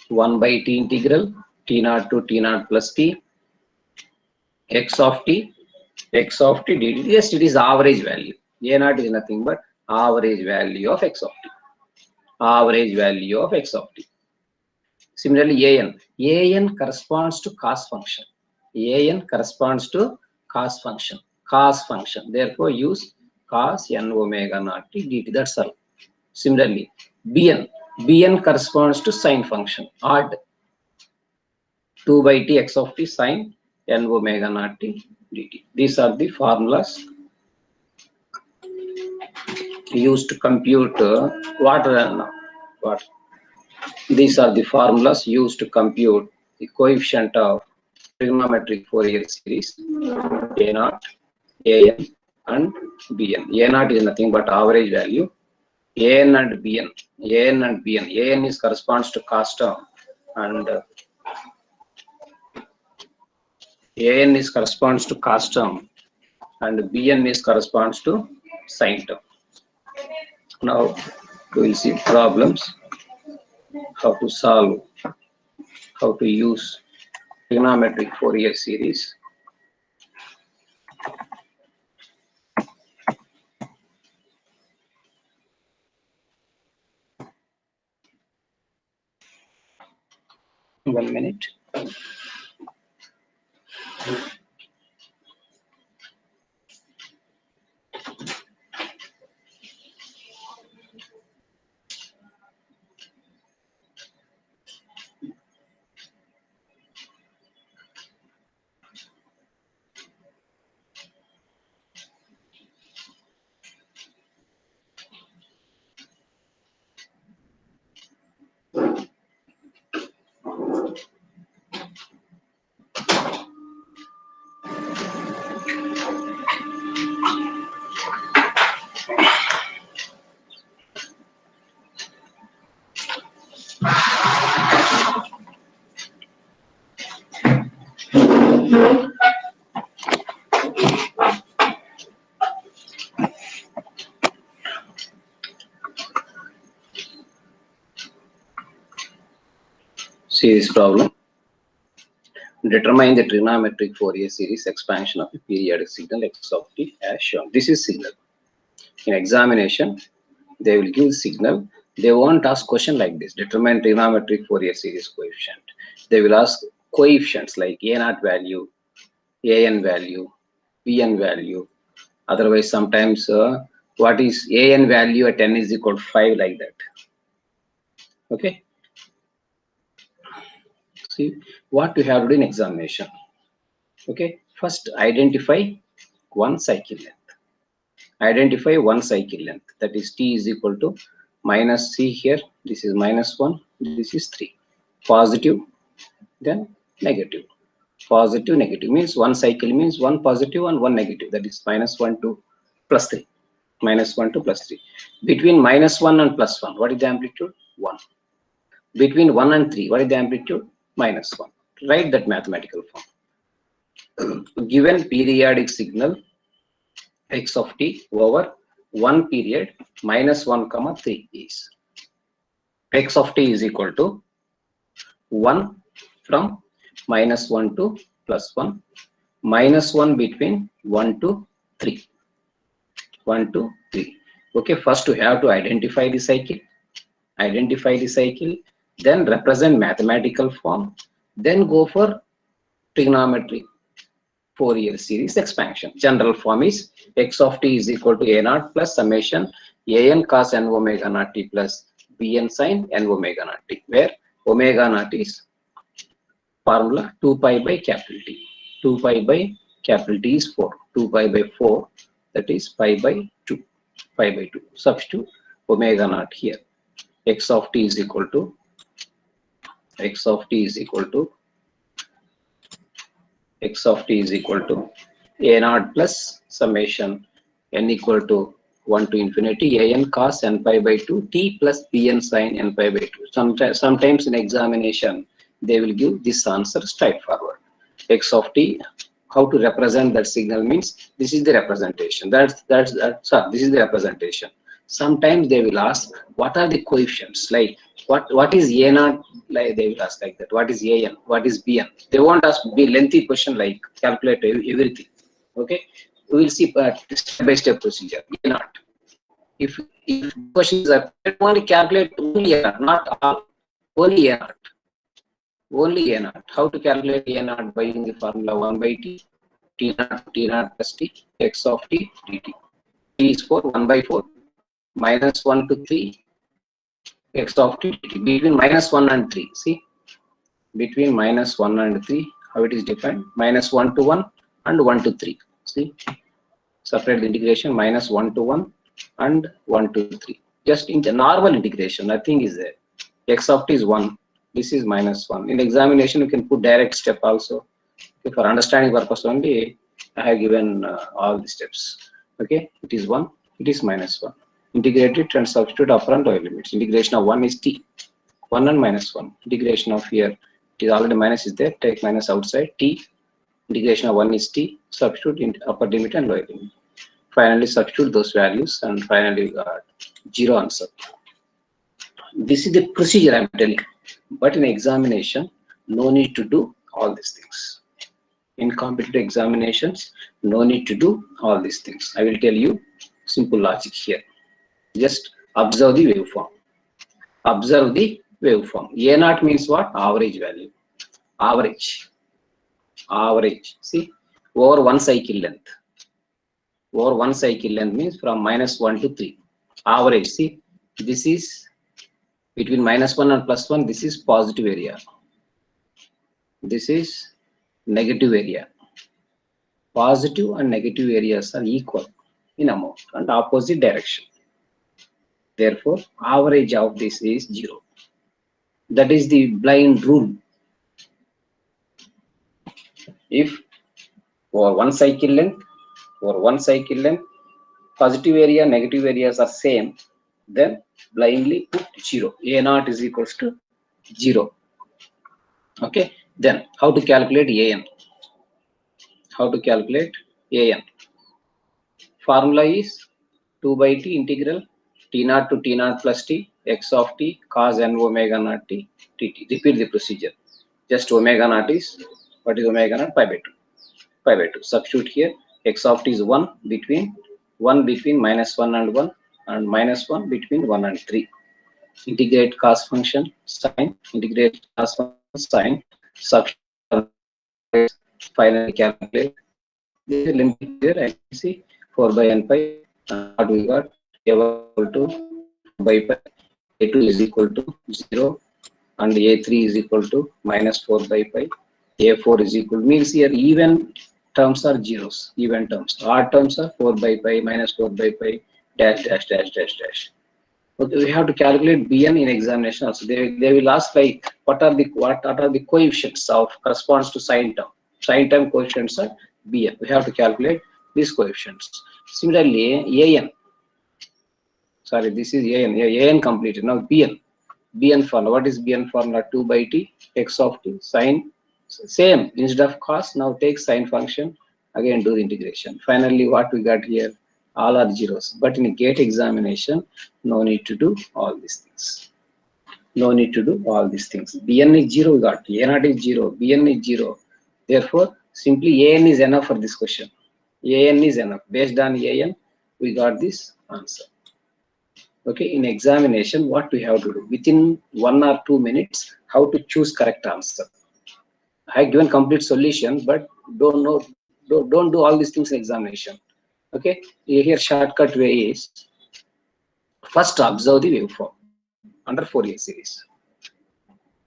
1 by t integral t naught to t naught plus t x of t dt. Yes, it is average value. A naught is nothing but average value of x of t. Average value of x of t. Similarly, an corresponds to cos function. An corresponds to cos function. Therefore, use cos n omega naught t dt. That's all. Similarly, Bn corresponds to sine function, odd, 2 by t x of t sine n omega naught t dt. These are the formulas used to compute These are the formulas used to compute the coefficient of trigonometric Fourier series A naught, An and Bn. A naught is nothing but average value. An and Bn. An is corresponds to cos term, and An is corresponds to cos term, and Bn is corresponds to sin term. Now we will see problems, how to solve, how to use trigonometric Fourier series. One minute. See this problem. Determine the trigonometric Fourier series expansion of a periodic signal x of t as shown. This is signal. In examination, they will give signal. They won't ask question like this. Determine trigonometric Fourier series coefficient. They will ask coefficients like A naught value, An value, Bn value. Otherwise, sometimes what is An value at n is equal to 5, like that. Okay. See what we have to do in examination. Okay. First, identify one cycle length. Identify one cycle length, that is t is equal to minus c here. This is -1. This is 3. Positive, then negative. Positive, negative means one cycle means one positive and one negative. That is -1 to +3. -1 to +3. Between -1 and +1, what is the amplitude? 1. Between 1 and 3, what is the amplitude? -1. Write that mathematical form. Given periodic signal x of t over 1 period -1, 3 is x of t is equal to 1 from -1 to +1, -1 between 1 to 3. 1 to 3. Okay, first we have to identify the cycle. Identify the cycle, then represent mathematical form, then go for trigonometry Fourier series expansion. General form is x of t is equal to a naught plus summation an cos n omega naught t plus bn sin n omega naught t, where omega naught is formula 2 pi by capital T. 2 pi by capital T is 4. 2 pi by 4, that is pi by 2. Pi by 2. Substitute omega naught here. X of t is equal to x of t is equal to a naught plus summation n equal to 1 to infinity an cos n pi by 2 t plus bn sin n pi by 2. Sometimes in examination they will give this answer straightforward. X of t, how to represent that signal means this is the representation. This is the representation. Sometimes they will ask what are the coefficients, like what is a naught, like they will ask like that, what is an, what is bn. They won't ask be lengthy question like calculate everything. Okay, we will see step by step procedure. A naught, if questions are only calculate only a naught, not all, only a naught, only a naught. How to calculate a naught? By using the formula 1 by t naught plus t x of t dt. T is 4, 1 by 4 -1 to 3 x of t dt. Between -1 and 3, see, between -1 and 3, how it is defined? -1 to 1 and 1 to 3. See, separate the integration -1 to 1 and 1 to 3. Just in the normal integration, nothing is there. X of t is 1. This is -1. In examination, you can put direct step also. Okay, for understanding purpose only, I have given all the steps. Okay, it is 1. It is -1. Integrate it and substitute upper and lower limits. Integration of 1 is t. 1 and -1. Integration of here, it is already minus is there. Take minus outside. T. Integration of 1 is t. Substitute in upper limit and lower limit. Finally, substitute those values and finally got 0 answer. This is the procedure I am telling. But in examination, no need to do all these things. In competitive examinations, no need to do all these things. I will tell you simple logic here. Just observe the waveform. Observe the waveform. A naught means what? Average value. Average. Average. See, over one cycle length. Over one cycle length means from -1 to 3. Average. See, this is between -1 and +1. This is positive area. This is negative area. Positive and negative areas are equal in amount and opposite direction. Therefore, average of this is 0. That is the blind rule. If for one cycle length, positive area, negative areas are same, then blindly put 0. A naught is equals to 0. Okay. Then how to calculate an? How to calculate an? Formula is 2 by t integral t naught to t naught plus t x of t cos n omega naught t dt. Repeat the procedure. Just omega naught is, what is omega naught? Pi by 2. Pi by 2. Substitute here. X of t is 1 between -1 and 1 and -1 between 1 and 3. Integrate cos function sine. Integrate cos function sine. Substitute. Finally calculate. This is limit here. I see 4 by n pi. What we got? A equal to 4 by pi. A2 is equal to 0 and A3 is equal to -4 by pi. A4 is equal to, means here even terms are zeros, even terms. Odd terms are 4 by pi, -4 by pi, dash, dash, dash, dash, dash. Okay, we have to calculate Bn in examination also. They will ask like what are the coefficients of corresponds to sine term. Sine term coefficients are Bn. We have to calculate these coefficients. Similarly, An. Sorry, this is an. Yeah, an completed. Now bn. Bn formula. What is bn formula? 2 by t x of t sine. Same, instead of cos, now take sine function. Again do the integration. Finally, what we got here? All are zeros. But in a gate examination, no need to do all these things. No need to do all these things. Bn is 0, we got. A0 is 0. Bn is 0. Therefore, simply an is enough for this question. An is enough. Based on an, we got this answer. Okay, in examination, what we have to do? Within 1 or 2 minutes, how to choose correct answer. I have given complete solution, but don't do all these things in examination. Okay, here shortcut way is first observe the waveform under Fourier series.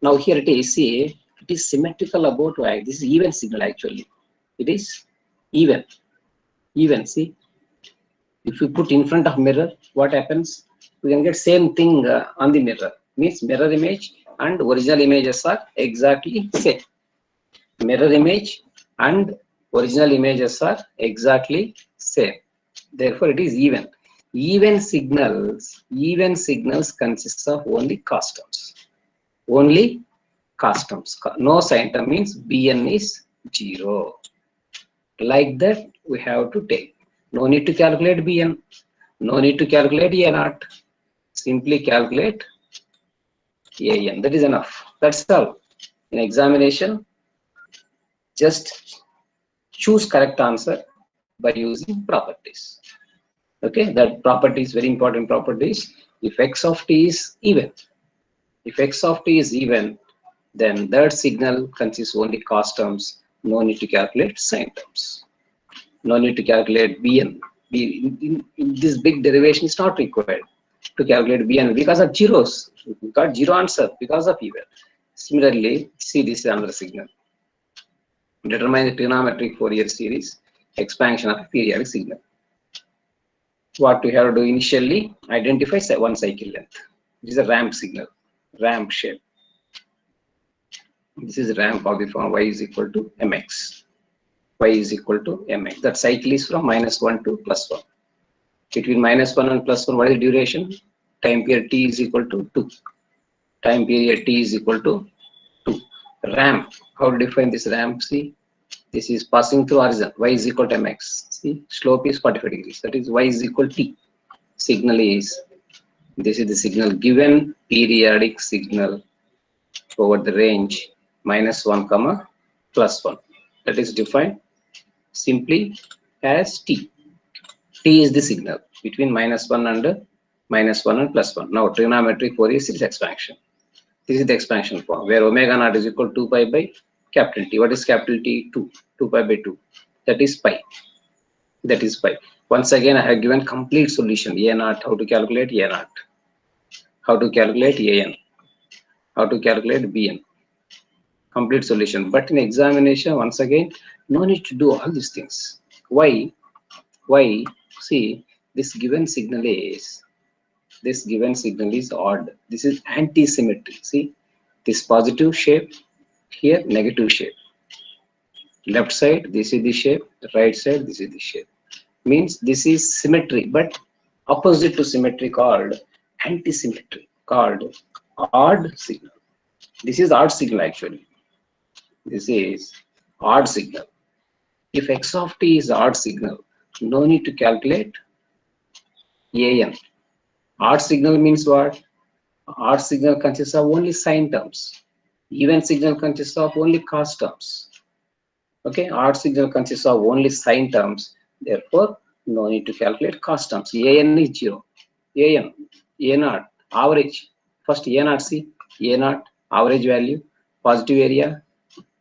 Now here it is, see, it is symmetrical about y. This is even signal actually. It is even. See, if you put in front of mirror, what happens? We can get same thing on the mirror. Means mirror image and original images are exactly same. Mirror image and original images are exactly same. Therefore, it is even. Even signals consists of only cos terms. Only cos terms. No sin term means Bn is 0. Like that, we have to take. No need to calculate Bn. No need to calculate A0. Simply calculate An. That is enough. That's all. In examination, just choose correct answer by using properties. Okay, that property is very important properties. If x of t is even, then that signal consists only cos terms. No need to calculate sin terms. No need to calculate Bn. In this big derivation is not required to calculate Bn because of zeros. We got zero answer because of even. Similarly, see this is another signal. Determine the trigonometric Fourier series expansion of a periodic signal. What we have to do initially, identify one cycle length. This is a ramp signal, ramp shape. This is ramp of the form y is equal to mx. Y is equal to mx. That cycle is from -1 to +1. Between -1 and +1, what is the duration? Time period t is equal to 2. Time period t is equal to 2. Ramp. How to define this ramp? See, this is passing through horizon. Y is equal to mx. See, slope is 45 degrees. That is y is equal to t. Signal is, this is the signal, given periodic signal over the range -1, +1. That is defined simply as t. T is the signal between -1 and +1. Now trigonometric Fourier series expansion. This is the expansion form where omega naught is equal to 2 pi by capital T. What is capital T? 2 pi by 2. That is pi. That is pi. Once again, I have given complete solution. A naught, how to calculate A naught, how to calculate An, how to calculate Bn. Complete solution. But in examination, once again, no need to do all these things. Why? See, this given signal is odd. This is anti-symmetry. See, this positive shape, here negative shape. Left side, this is the shape. Right side, this is the shape. Means this is symmetry, but opposite to symmetry called anti-symmetry, called odd signal. This is odd signal actually. This is odd signal. If x of t is odd signal, no need to calculate An. Odd signal means what? Odd signal consists of only sine terms. Even signal consists of only cos terms. Okay, odd signal consists of only sine terms. Therefore, no need to calculate cos terms. An is 0. A0, average. First A0, see, A0, average value, positive area,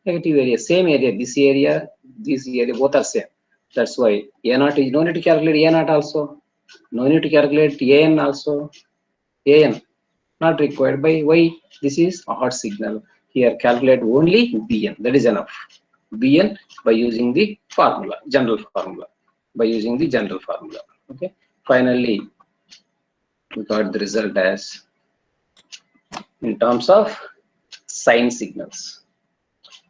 negative area, same area, this area, both are same. That's why A0 is, no need to calculate A0 also. No need to calculate An also. An, not required. By why? This is odd signal. Here calculate only Bn. That is enough. Bn by using the formula, general formula. By using the general formula. Okay. Finally, we got the result as in terms of sine signals.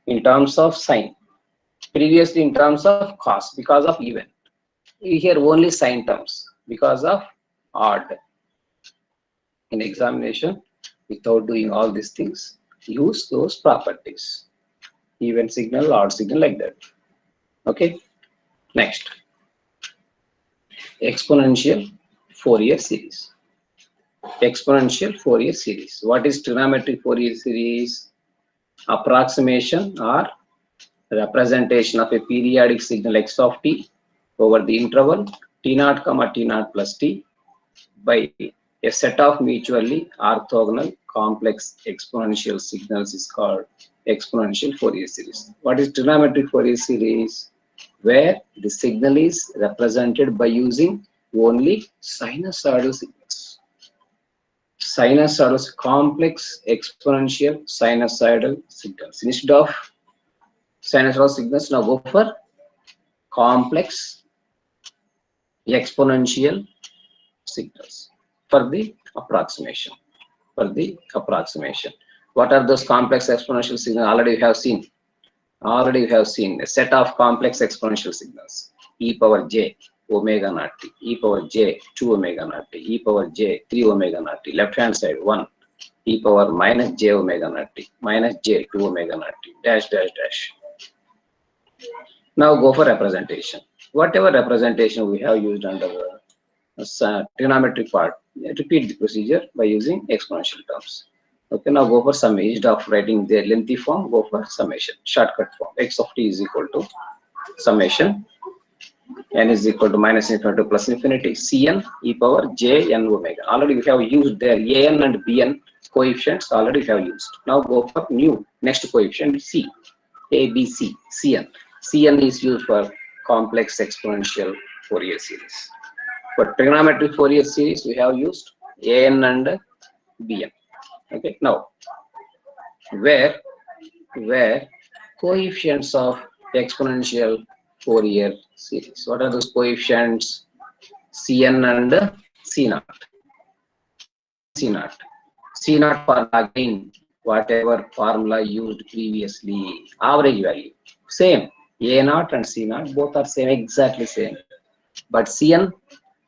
In terms of sine. Previously in terms of cos because of even. Here only sine terms because of odd. In examination, without doing all these things, use those properties. Even signal, odd signal, like that. Okay. Next, exponential Fourier series. Exponential Fourier series. What is trigonometric Fourier series? Approximation or representation of a periodic signal x of t over the interval t0, t0 plus t by a set of mutually orthogonal complex exponential signals is called exponential Fourier series. What is trigonometric Fourier series? Where the signal is represented by using only sinusoidal signals. Sinusoidal complex exponential sinusoidal signals. Instead of sinusoidal signals, now go for complex exponential signals for the approximation. What are those complex exponential signals? Already we have seen a set of complex exponential signals: e power j omega naught t, e power j 2 omega naught t, e power j 3 omega naught t, left hand side 1, e power minus j omega naught t, minus j 2 omega naught t, dash dash dash. Now go for representation. Whatever representation we have used under the trigonometric part, repeat the procedure by using exponential terms. Okay, now go for summation. Instead of writing the lengthy form, go for summation, shortcut form. X of t is equal to summation n is equal to minus infinity to plus infinity cn e power j n omega. Already we have used there an and bn coefficients. Already we have used. Now go for new next coefficient c, a b c cn. Cn is used for complex exponential Fourier series. For trigonometric Fourier series, we have used an and bn. Okay, now where coefficients of exponential Fourier series. What are those coefficients? Cn and C0. C0 for again whatever formula used previously. Average value same. A0 and C0 both are same, exactly same. But Cn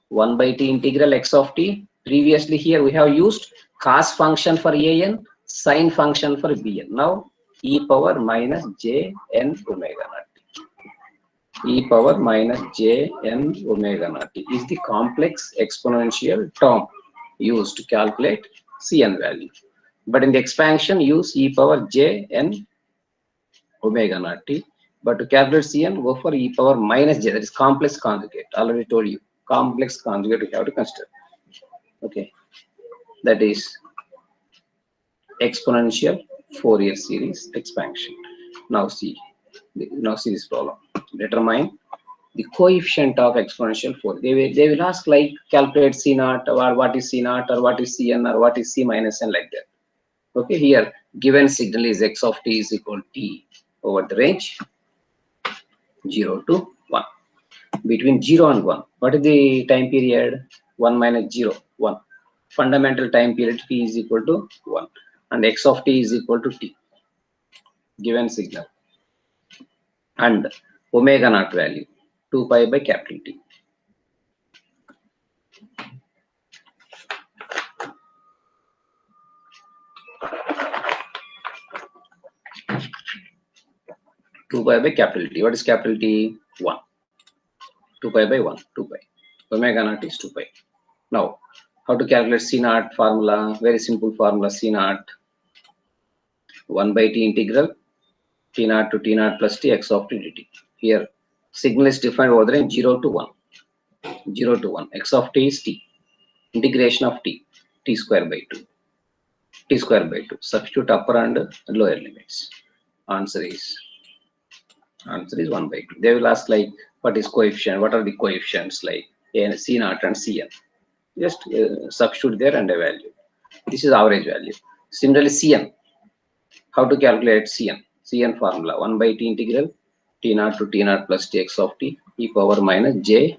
1 by t integral x of t. Previously here we have used cos function for an, sine function for bn. Now e power minus j n omega naught t. E power minus j n omega naught t is the complex exponential term used to calculate Cn value. But in the expansion, use e power j n omega naught t. But to calculate Cn, go for e power minus j, that is complex conjugate. Already told you, complex conjugate we have to consider. Okay, that is exponential Fourier series expansion. Now see this problem. Determine the coefficient of exponential Fourier. They will ask like calculate C0 or what is C0 or what is Cn or what is C minus n, like that. Okay, here given signal is x of t is equal to t over the range 0 to 1. Between 0 and 1, what is the time period? 1 minus 0, 1. Fundamental time period t is equal to 1 and x of t is equal to t. Given signal and omega naught value 2 pi by capital T. Two pi by capital T. What is capital T? 1. 2 pi by 1. 2 pi. Omega naught is 2 pi. Now, how to calculate C naught formula? Very simple formula. C naught 1 by t integral t naught to t naught plus t x of t dt. Here, signal is defined over the range 0 to 1. 0 to 1. X of t is t. Integration of t. T square by 2. T square by 2. Substitute upper and lower limits. Answer is 1 by 2. They will ask like what is coefficient? What are the coefficients like C naught and Cn? Just substitute there and a value. This is average value. Similarly, Cn. How to calculate Cn? Cn formula 1 by t integral t naught to t naught plus t x of t e power minus j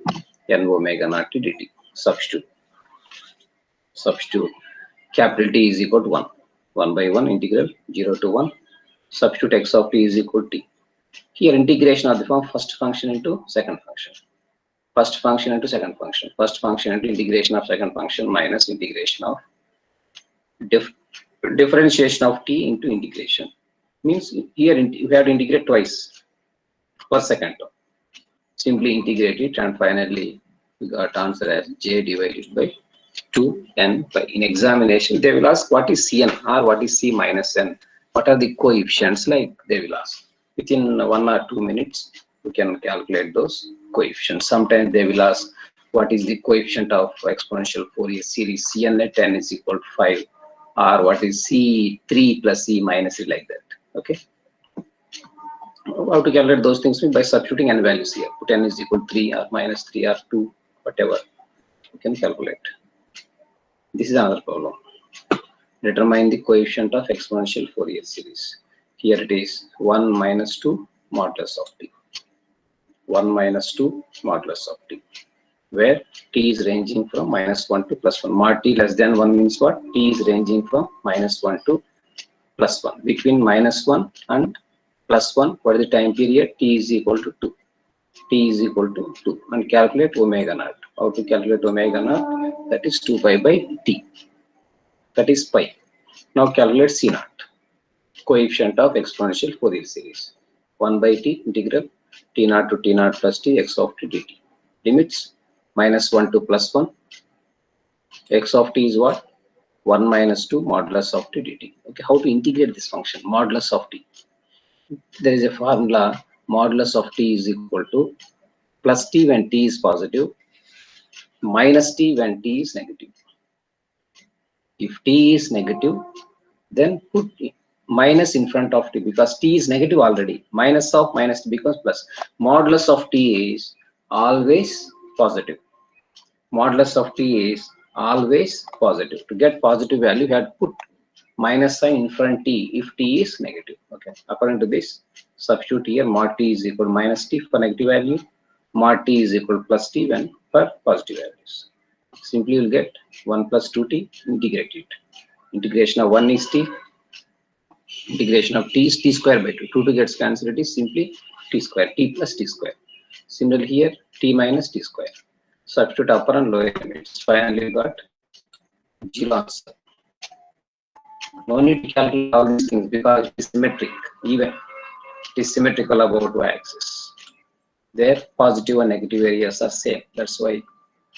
n omega naught t dt. Substitute. Capital T is equal to 1. 1 by 1 integral 0 to 1. Substitute x of t is equal to t. Here integration of the form first function into second function. First function into second function. First function into integration of second function minus integration of Dif differentiation of t into integration means here you have to integrate twice per second term. Simply integrate it and finally we got answer as j divided by 2n pi. In examination they will ask what is cn or what is c minus n, what are the coefficients, like they will ask. Within 1 or 2 minutes we can calculate those coefficients. Sometimes they will ask what is the coefficient of exponential Fourier series cn at n is equal to 5, or what is c3 plus c minus c, like that. Okay, how to calculate those things by substituting n values here. Put n is equal to 3 or minus 3 or 2, whatever you can calculate. This is another problem. Determine the coefficient of exponential Fourier series. Here it is 1 minus 2 modulus of t. 1 minus 2 modulus of t, where t is ranging from minus 1 to plus 1. Mod t less than 1 means what? T is ranging from minus 1 to plus 1. Between minus 1 and plus 1, what is the time period? T is equal to 2. T is equal to 2. And calculate omega naught. How to calculate omega naught? That is 2 pi by t. That is pi. Now calculate c naught, coefficient of exponential Fourier series. 1 by t integral t naught to t naught plus t x of t dt. Limits minus 1 to plus 1. X of t is what? 1 minus 2 modulus of t dt. Okay, how to integrate this function? Modulus of t. There is a formula. Modulus of t is equal to plus t when t is positive, minus t when t is negative. If t is negative, then put minus in front of t, because t is negative already. Minus of minus t becomes plus. Modulus of t is always positive. Modulus of t is always positive. To get positive value, you have to put minus sign in front t if t is negative. Okay, according to this, substitute here mod t is equal to minus t for negative value, mod t is equal to plus t when for positive values. Simply you will get 1 plus 2t, integrate it. Integration of 1 is t, integration of t is t square by 2. 2 gets cancelled, it is simply t square, t plus t square. Similarly here, t minus t square. Substitute upper and lower limits. Finally we got 0 answer. No need to calculate all these things because it is symmetric, even. It is symmetrical about y-axis. Their positive and negative areas are same. That's why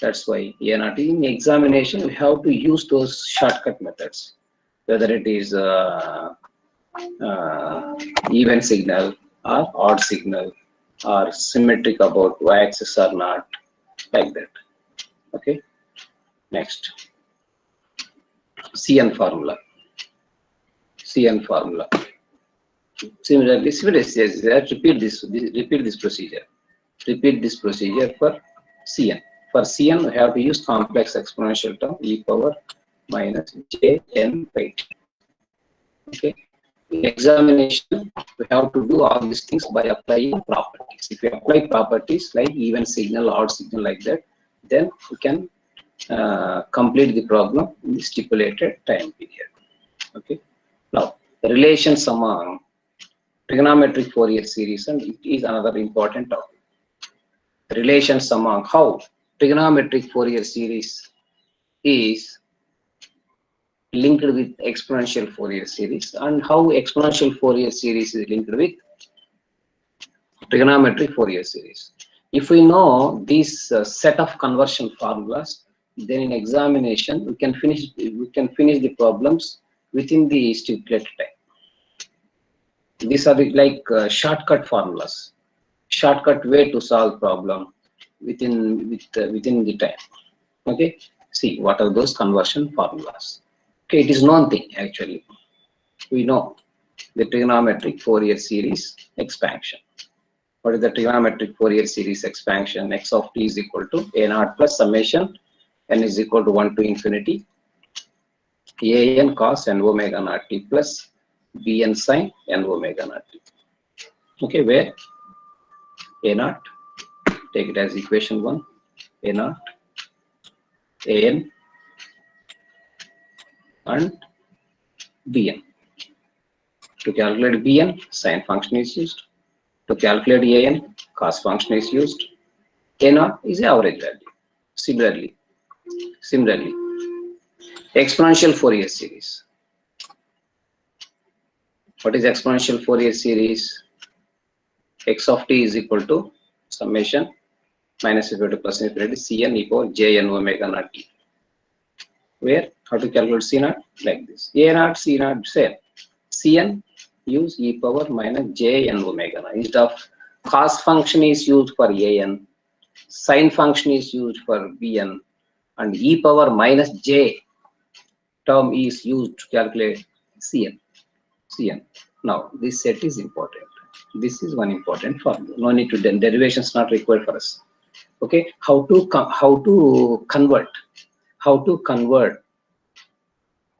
A0. In examination, we have to use those shortcut methods, whether it is even signal or odd signal or symmetric about y-axis or not, like that. Okay. Next, Cn formula. Cn formula. Similarly, repeat this procedure. Repeat this procedure for Cn. For Cn, we have to use complex exponential term e power minus jn by t. Okay. In examination, we have to do all these things by applying properties. If you apply properties like even signal, odd signal, like that, then we can complete the problem in the stipulated time period. Okay. Now, the relations among trigonometric Fourier series, and it is another important topic. Relations among how trigonometric Fourier series is linked with exponential Fourier series, and how exponential Fourier series is linked with trigonometric Fourier series. If we know this set of conversion formulas, then in examination we can finish the problems within the stipulated time. These are like shortcut formulas, shortcut way to solve problem within the time. Okay, see what are those conversion formulas. Okay, it is known thing actually. We know the trigonometric Fourier series expansion. What is the trigonometric Fourier series expansion? X of t is equal to a0 plus summation n is equal to 1 to infinity an cos n omega naught t plus bn sin n omega naught t. Okay, where a0, take it as equation 1, a0, an and bn. To calculate bn, sin function is used. To calculate an, cos function is used. A0 is the average value. Similarly, Exponential Fourier series. What is exponential Fourier series? X of t is equal to summation minus infinity plus infinity Cn e power jn omega naught t. Where how to calculate C naught? Like this. A naught, C naught, same. Cn use e power minus jn omega naught. Instead of cos function is used for an, sine function is used for bn, and e power minus j term is used to calculate Cn. Now this set is important. This is one important formula. No need to derivations not required for us. Okay, how to convert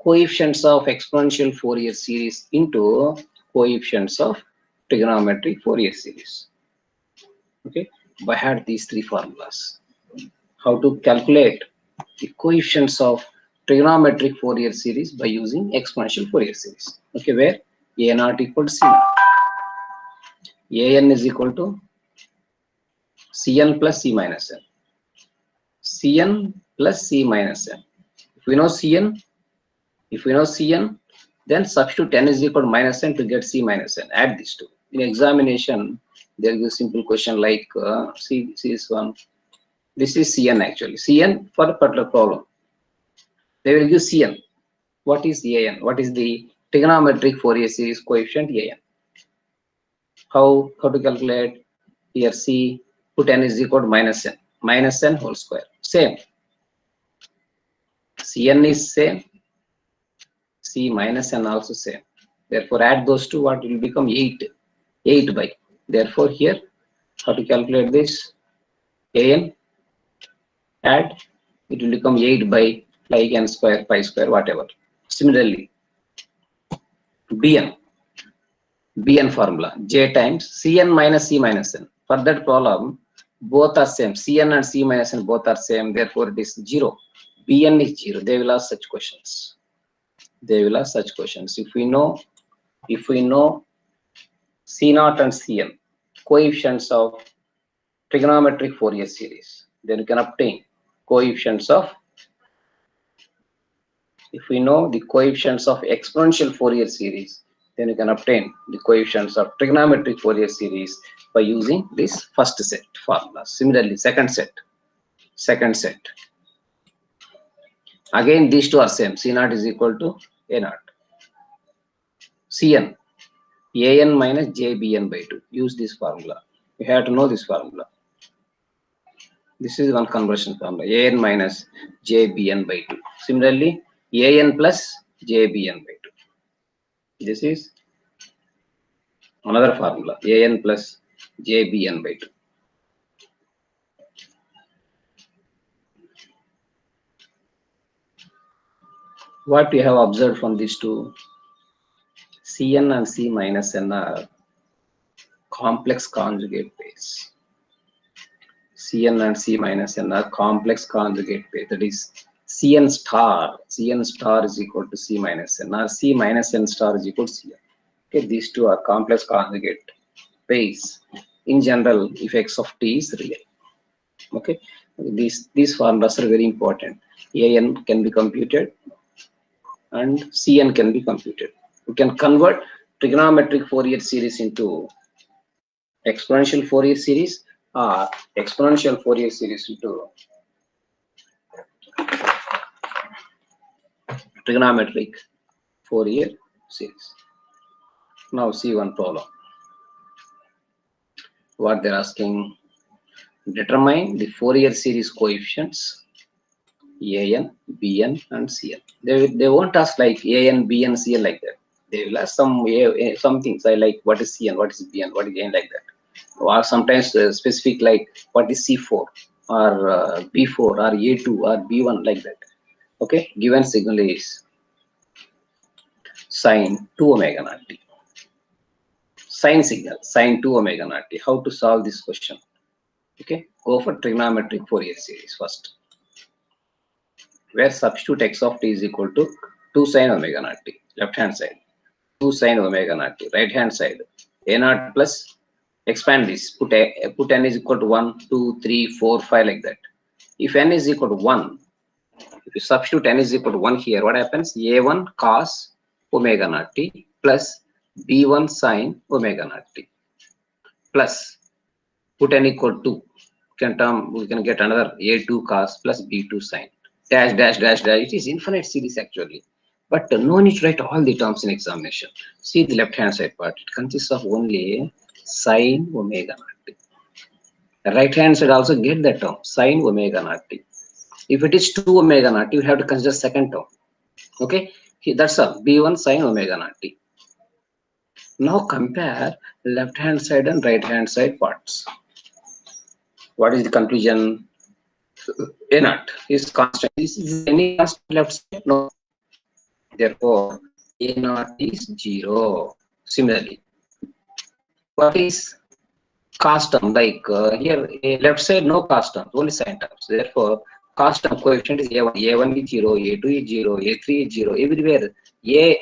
coefficients of exponential Fourier series into coefficients of trigonometric Fourier series. Okay, I had these three formulas. How to calculate the coefficients of trigonometric Fourier series by using exponential Fourier series. Okay, where a naught equal to c naught, an is equal to cn plus c minus n, cn plus c minus n. If we know cn, then substitute n is equal to minus n to get c minus n. Add these two. In examination, there is a simple question like see this one. This is cn actually. Cn for a particular problem. They will give cn. What is an? What is the trigonometric Fourier series coefficient an? How to calculate? Here c, put n is equal to minus n whole square. Same. Cn is same. C minus n also same. Therefore, add those two. What will become 8 by. Therefore, here how to calculate this? An, add, it will become 8 by like n square, pi square, whatever. Similarly, bn formula, j times cn minus c minus n. For that problem, both are same. Cn and c minus n both are same. Therefore, it is 0. bn is 0. They will ask such questions. If we know c naught and cn, coefficients of trigonometric Fourier series, then you can obtain coefficients of, if we know the coefficients of exponential Fourier series, then you can obtain the coefficients of trigonometric Fourier series by using this first set formula. Similarly, second set. Again, these two are same. C naught is equal to a naught. Cn, an minus jbn by 2. Use this formula. You have to know this formula. This is one conversion formula. An minus jbn by 2. Similarly, an plus jbn by 2. This is another formula. An plus jbn by 2. What we have observed from these two? Cn and c minus n are complex conjugate pairs. Cn and c minus n are complex conjugate pair. That is Cn star is equal to c minus n, or c minus n star is equal to Cn. Okay, these two are complex conjugate pairs. In general, if x of t is real. Okay, these formulas are very important. An can be computed and Cn can be computed. We can convert trigonometric Fourier series into exponential Fourier series, or exponential Fourier series into trigonometric Fourier series. Now see one problem. What they're asking: determine the Fourier series coefficients an, bn, and cn. They won't ask like an, bn, cn like that. They will ask some things like what is cn, what is bn, what is n, like that. Or sometimes specific like what is c4 or b4 or a2 or b1, like that. Okay, given signal is sine 2 omega naught t. Sine signal, sine 2 omega naught t. How to solve this question? Okay, go for trigonometric Fourier series first, where substitute x of t is equal to 2 sine omega naught t, left hand side, 2 sine omega naught t, right hand side, a naught plus, expand this, put n is equal to 1, 2, 3, 4, 5, like that. If n is equal to 1, If you substitute n is equal to 1 here, what happens? A1 cos omega naught t plus B1 sin omega naught t plus put n equal to we can get another A2 cos plus B2 sin dash dash dash dash. It is infinite series actually, but no need to write all the terms in examination. See the left hand side part, it consists of only sin omega naught t. The right hand side also get that term sin omega naught t. If it is 2 omega naught t, you have to consider second term. Okay, that's all. B1 sin omega naught t. Now compare left hand side and right hand side parts. What is the conclusion? A naught is constant. Is any constant left side? No. Therefore, A naught is 0. Similarly, what is cos term? Like here, left side no cos terms, only sin terms. Therefore, cos term coefficient is A1. A1 is 0, A2 is 0, A3 is 0. Everywhere,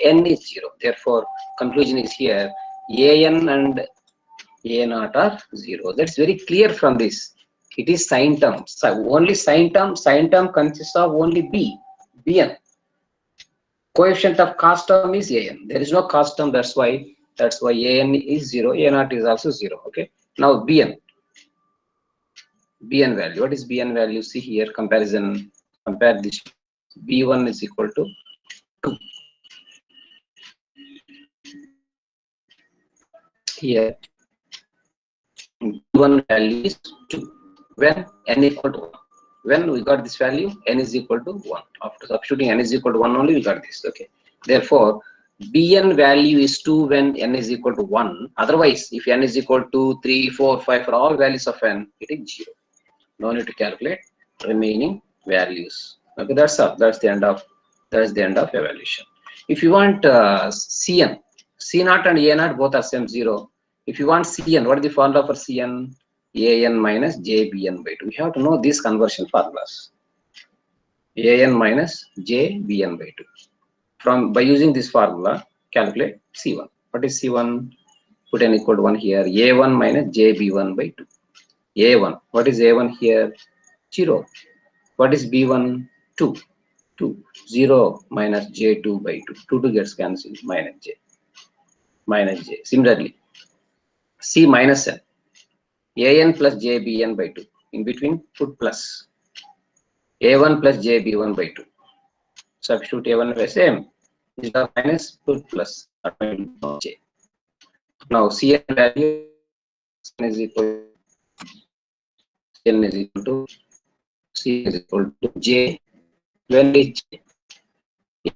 An is 0. Therefore, conclusion is here, An and A naught are 0. That's very clear from this. It is sin term. So only sin term. Sin term consists of only Bn. Coefficient of cos term is An. There is no cos term. That's why An is 0. A naught is also 0. Okay. Now Bn. Bn value. What is Bn value? See here. Comparison. Compare this. B1 is equal to 2. Here. B1 value is 2. When n equal to 1. When we got this value, n is equal to 1. After substituting n is equal to 1 only, we got this. Okay. Therefore, Bn value is 2 when n is equal to 1. Otherwise, if n is equal to 3, 4, 5 for all values of n, it is 0. No need to calculate remaining values. Okay, that's all. That's the end of evaluation. If you want Cn, C0 and A naught both are same 0. If you want Cn, what is the formula for Cn? An minus jbn by 2. We have to know these conversion formulas. An minus jbn by 2. By using this formula, calculate C1. What is C1? Put n equal to 1 here. A1 minus jb1 by 2. A1. What is A1 here? 0. What is B1? 2. 2. 0 minus j2 by 2. 2 gets cancelled. Minus j. Minus j. Similarly, C minus n. An plus jbn by 2. In between, put plus. A1 plus jb1 by 2. Substitute A1 by same. Instead of minus, put plus. J. Now, Cn value is equal to C is equal to j. When is j?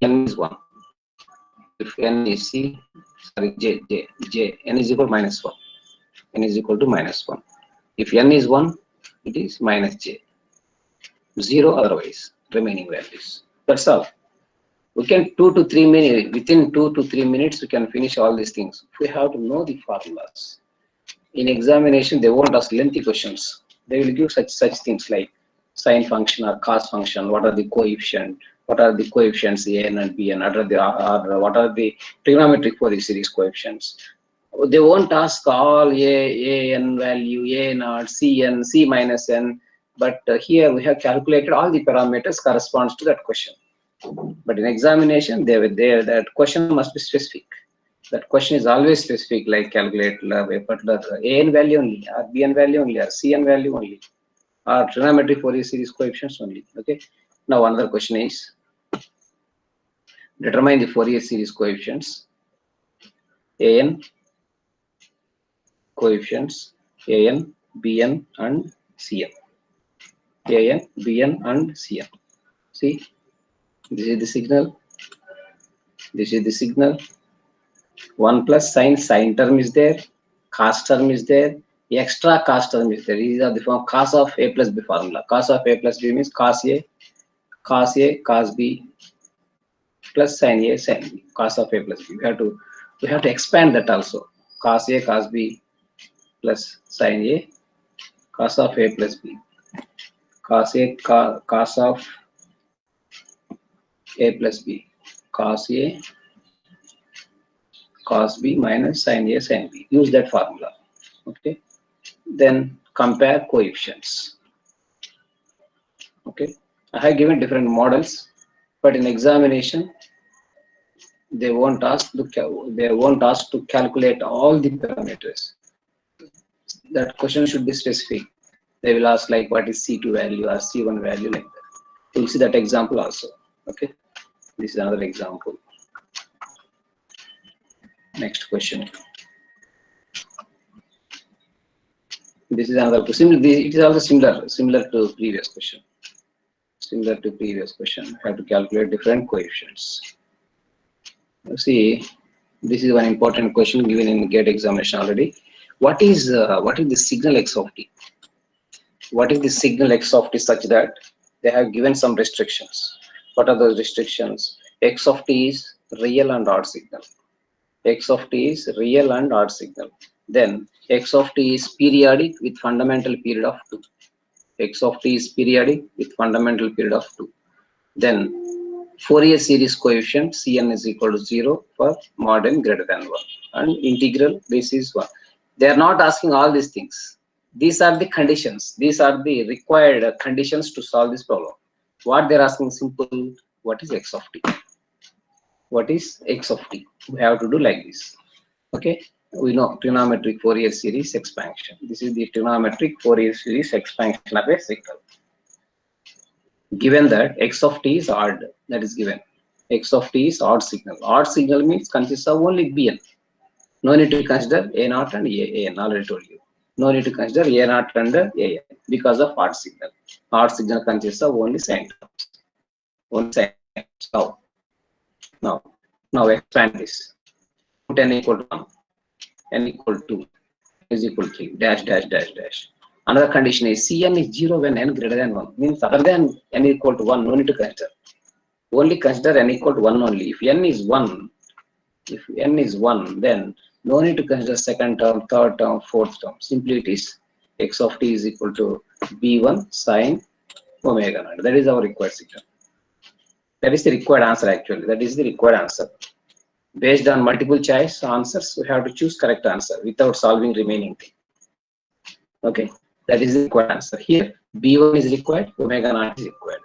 N is 1. If n is C, sorry, j, n is equal to minus 1. N is equal to minus 1. If n is 1, it is minus j. 0 otherwise, remaining values. That's all. We can within 2 to 3 minutes, we can finish all these things. We have to know the formulas. In examination, they won't ask lengthy questions. They will give such things like sine function or cos function. What are the coefficients? What are the coefficients An and Bn? What are the trigonometric Fourier series coefficients? They won't ask all an value, A naught, Cn, C minus n. But here we have calculated all the parameters corresponds to that question. But in examination, that question must be specific. That question is always specific, like calculate a particular An value only, or Bn value only, or Cn value only, or trigonometric Fourier series coefficients only. Okay. Now another question is determine the Fourier series coefficients. An coefficients An, Bn, and Cn. An, Bn, and Cn. See, this is the signal. This is the signal. 1 plus sine term is there, cos term is there, extra cos term is there. These are the form cos of A plus B formula. Cos of A plus B means cos A, cos B plus sin A, sin B. Cos of A plus B. We have to expand that also. Cos A, cos B plus sin A, cos of A plus B. Cos A, cos of A plus B. Cos A, cos B minus sin A, sin B. Use that formula. Okay. Then compare coefficients. Okay. I have given different models, but in examination, they won't ask to calculate all the parameters. That question should be specific. They will ask like what is C2 value or C1 value, like that. You'll see that example also. Okay, this is another example. Next question. This is another question. It is also similar to previous question. Similar to previous question. Have to calculate different coefficients. See, this is one important question given in GATE examination already. What is the signal x of t? What is the signal x of t such that they have given some restrictions? What are those restrictions? X of t is real and odd signal. X of t is real and odd signal. Then x of t is periodic with fundamental period of 2. X of t is periodic with fundamental period of 2. Then Fourier series coefficient Cn is equal to 0 for mod n greater than 1. And integral, this is 1. They are not asking all these things. These are the conditions. These are the required conditions to solve this problem. What they are asking simple, what is x of t? What is x of t? We have to do like this. Okay, we know trigonometric Fourier series expansion. This is the trigonometric Fourier series expansion of a signal. Given that x of t is odd, that is given. X of t is odd signal. Odd signal means consists of only bn. No need to consider a naught and an. Already told you. No need to consider a naught and an because of odd signal. Odd signal consists of only sign terms. Only sign terms. Now expand this. Put n equal to 1, n equal to 2, is equal to 3, dash, dash, dash, dash. Another condition is Cn is 0 when n greater than 1. Means other than n equal to 1, no need to consider. Only consider n equal to 1 only. If n is 1, then no need to consider second term, third term, fourth term. Simply it is x of t is equal to b1 sine omega naught. That is our required signal. That is the required answer actually. That is the required answer. Based on multiple choice answers, we have to choose correct answer without solving remaining thing. Okay, that is the required answer. Here, b1 is required, omega naught is required.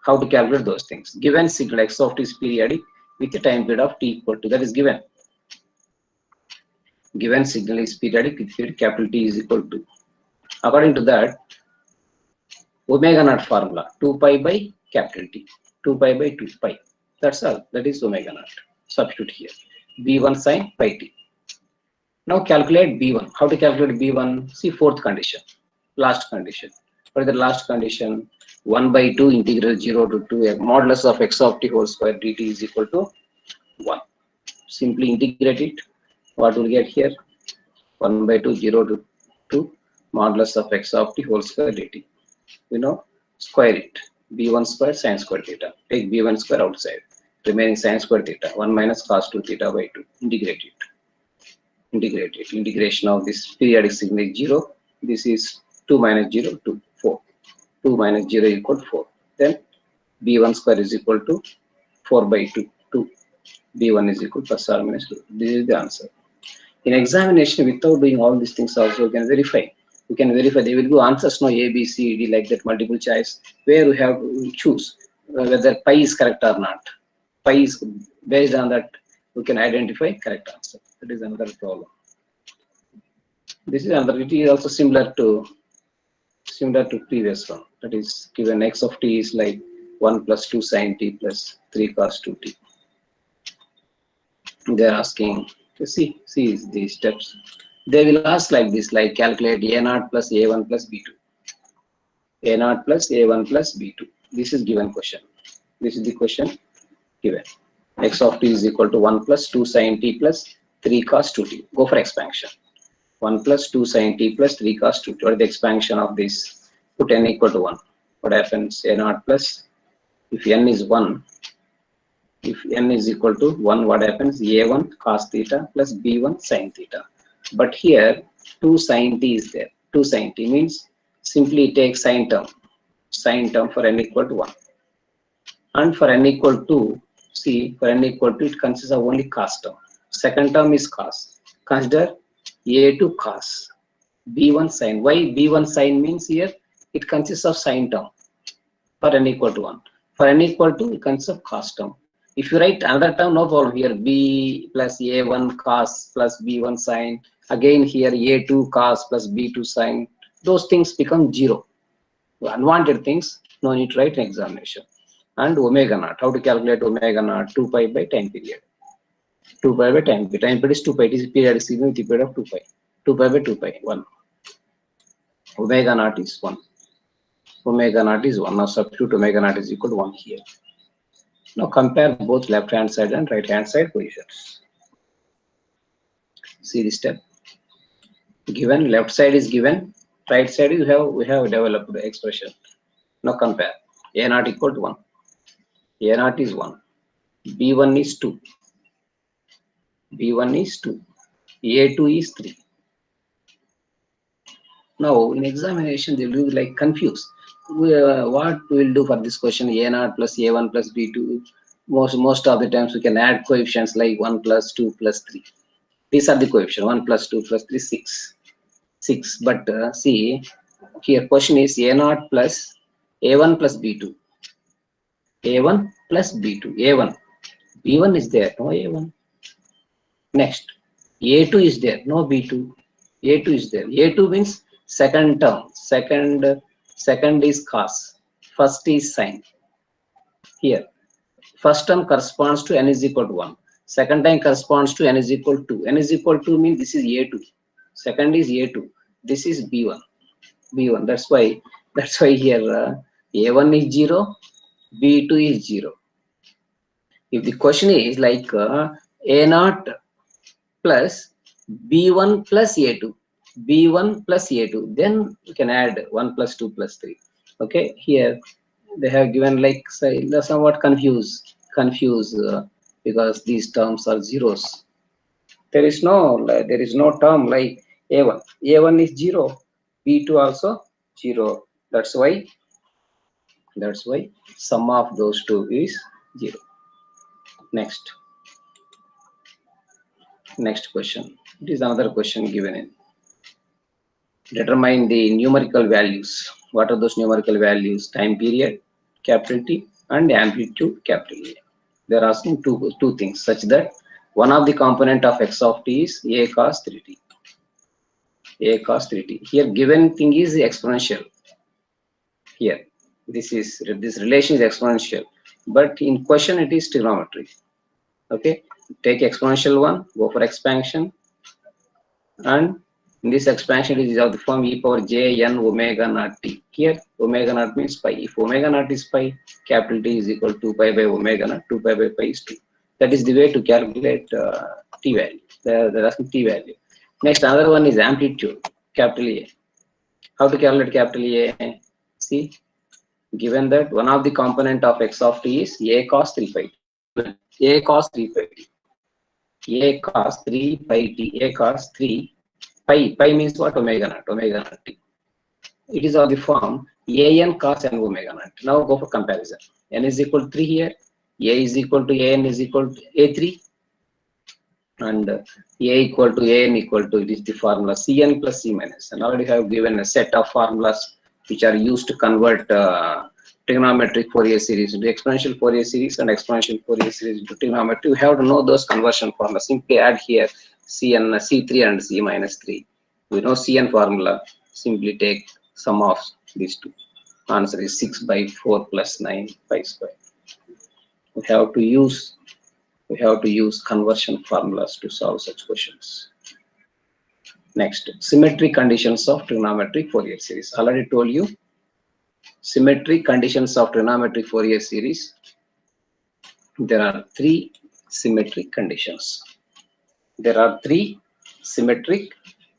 How to calculate those things? Given signal x of t is periodic with a time period of t equal to, that is given. Given signal is periodic with period capital T is equal to. According to that, omega naught formula 2 pi by capital T. 2 pi by 2 pi. That's all. That is omega naught. Substitute here. b1 sine pi t. Now calculate b1. How to calculate b1? See fourth condition. Last condition. For the last condition, 1 by 2 integral 0 to 2 modulus of x of t whole square dt is equal to 1. Simply integrate it. What will get here? 1 by 2 0 to 2 modulus of x of t whole square dt. We know, square it. b1 square sine square theta. Take b1 square outside. Remaining sine square theta. 1 minus cos 2 theta by 2. Integrate it. Integrate it. Integration of this periodic signal is 0. This is 2 minus 0 to 4. 2 minus 0 equal 4. Then b1 square is equal to 4 by 2. 2. b1 is equal to plus or minus 2. This is the answer. In examination, without doing all these things also, you can verify. You can verify. They will do answers, no A, B, C, D, like that, multiple choice, where we have to choose whether pi is correct or not. Pi is based on that, we can identify correct answer. That is another problem. This is another. It is also similar to previous one. That is given x of t is like 1 plus 2 sine t plus 3 cos 2t. They are asking. See these steps. They will ask like this, like calculate a0 plus a1 plus b2. a0 plus a1 plus b2. This is given question. This is the question given. X of t is equal to 1 plus 2 sine t plus 3 cos 2t. Go for expansion. 1 plus 2 sine t plus 3 cos 2t. What is the expansion of this? Put n equal to 1. What happens? a0 plus, if n is 1, if n is equal to 1, what happens? a1 cos theta plus b1 sin theta. But here 2 sin t is there. 2 sin t means simply take sin term for n equal to 1. And for n equal to, see, for n equal to, it consists of only cos term. Second term is cos. Consider a2 cos, b1 sin. Why b1 sin means here it consists of sin term. for n equal to 1. For n equal to, you consider cos term. If you write another term, no problem. Here b plus a1 cos plus b1 sin. Again here a2 cos plus b2 sin. Those things become 0. Unwanted things, no need to write in examination. And omega naught. How to calculate omega naught? 2 pi by time period. 2 pi by time period. Time period is 2 pi. It is periodic signal with the period of 2 pi. 2 pi by 2 pi. 1. Omega naught is 1. Omega naught is 1. Now substitute omega naught is equal to 1 here. Now compare both left hand side and right hand side positions. See this step. Given left side is given, right side we have developed the expression. Now compare. A naught equal to 1. A naught is 1. B1 is 2. B1 is 2. A2 is 3. Now in examination they will be like confused. What we will do for this question? A naught plus A1 plus B2. Most of the times we can add coefficients like 1 plus 2 plus 3. These are the coefficients. 1 plus 2 plus 3, 6. 6. But see, here question is A naught plus A1 plus B2. A1 plus B2. A1. B1 is there. No A1. Next. A2 is there. No B2. A2 is there. A2 means second term. Second is cos. First is sin. Here. First term corresponds to n is equal to 1. Second time corresponds to n is equal to 2. N is equal to means this is A2. Second is A2. This is B1. B1. That's why here A1 is 0. B2 is 0. If the question is like A naught plus B1 plus A2. B1 plus A2. Then you can add 1 plus 2 plus 3. Okay. Here they have given like say somewhat confused because these terms are zeros. There is no term like A1. A1 is 0. B2 also 0. That's why sum of those two is 0. Next question. It is another question given in. Determine the numerical values. What are those numerical values? Time period, capital T, and amplitude, capital A. They are asking two things such that one of the component of x of t is a cos 3t. A cos 3t. Here given thing is exponential. Here this relation is exponential, but in question it is trigonometry. Okay, take exponential one, go for expansion, and in this expansion it is of the form e power j n omega naught t. Here omega naught means pi. If omega naught is pi, capital T is equal to 2 pi by omega naught. 2 pi by pi is 2. That is the way to calculate t value. They're asking t value. Next, another one is amplitude, capital A. How to calculate capital A? See, given that one of the component of x of t is a cos 3 pi. A cos 3 pi t. A cos 3 pi t. A cos 3 pi. Pi means what? Omega naught. Omega naught t. It is of the form an cos n omega naught. Now go for comparison. N is equal to 3 here. A is equal to an is equal to a3. And a equal to an equal to, it is the formula cn plus c minus. And already have given a set of formulas which are used to convert trigonometric Fourier series into exponential Fourier series and exponential Fourier series into trigonometry. You have to know those conversion formulas. Simply add here cn, c3 and c minus 3. We know cn formula. Simply take sum of these two. Answer is 6 by 4 plus 9 pi square. We have to use conversion formulas to solve such questions. Next, symmetric conditions of trigonometric Fourier series. Already told you, symmetric conditions of trigonometric Fourier series. There are 3 symmetric conditions. There are 3 symmetric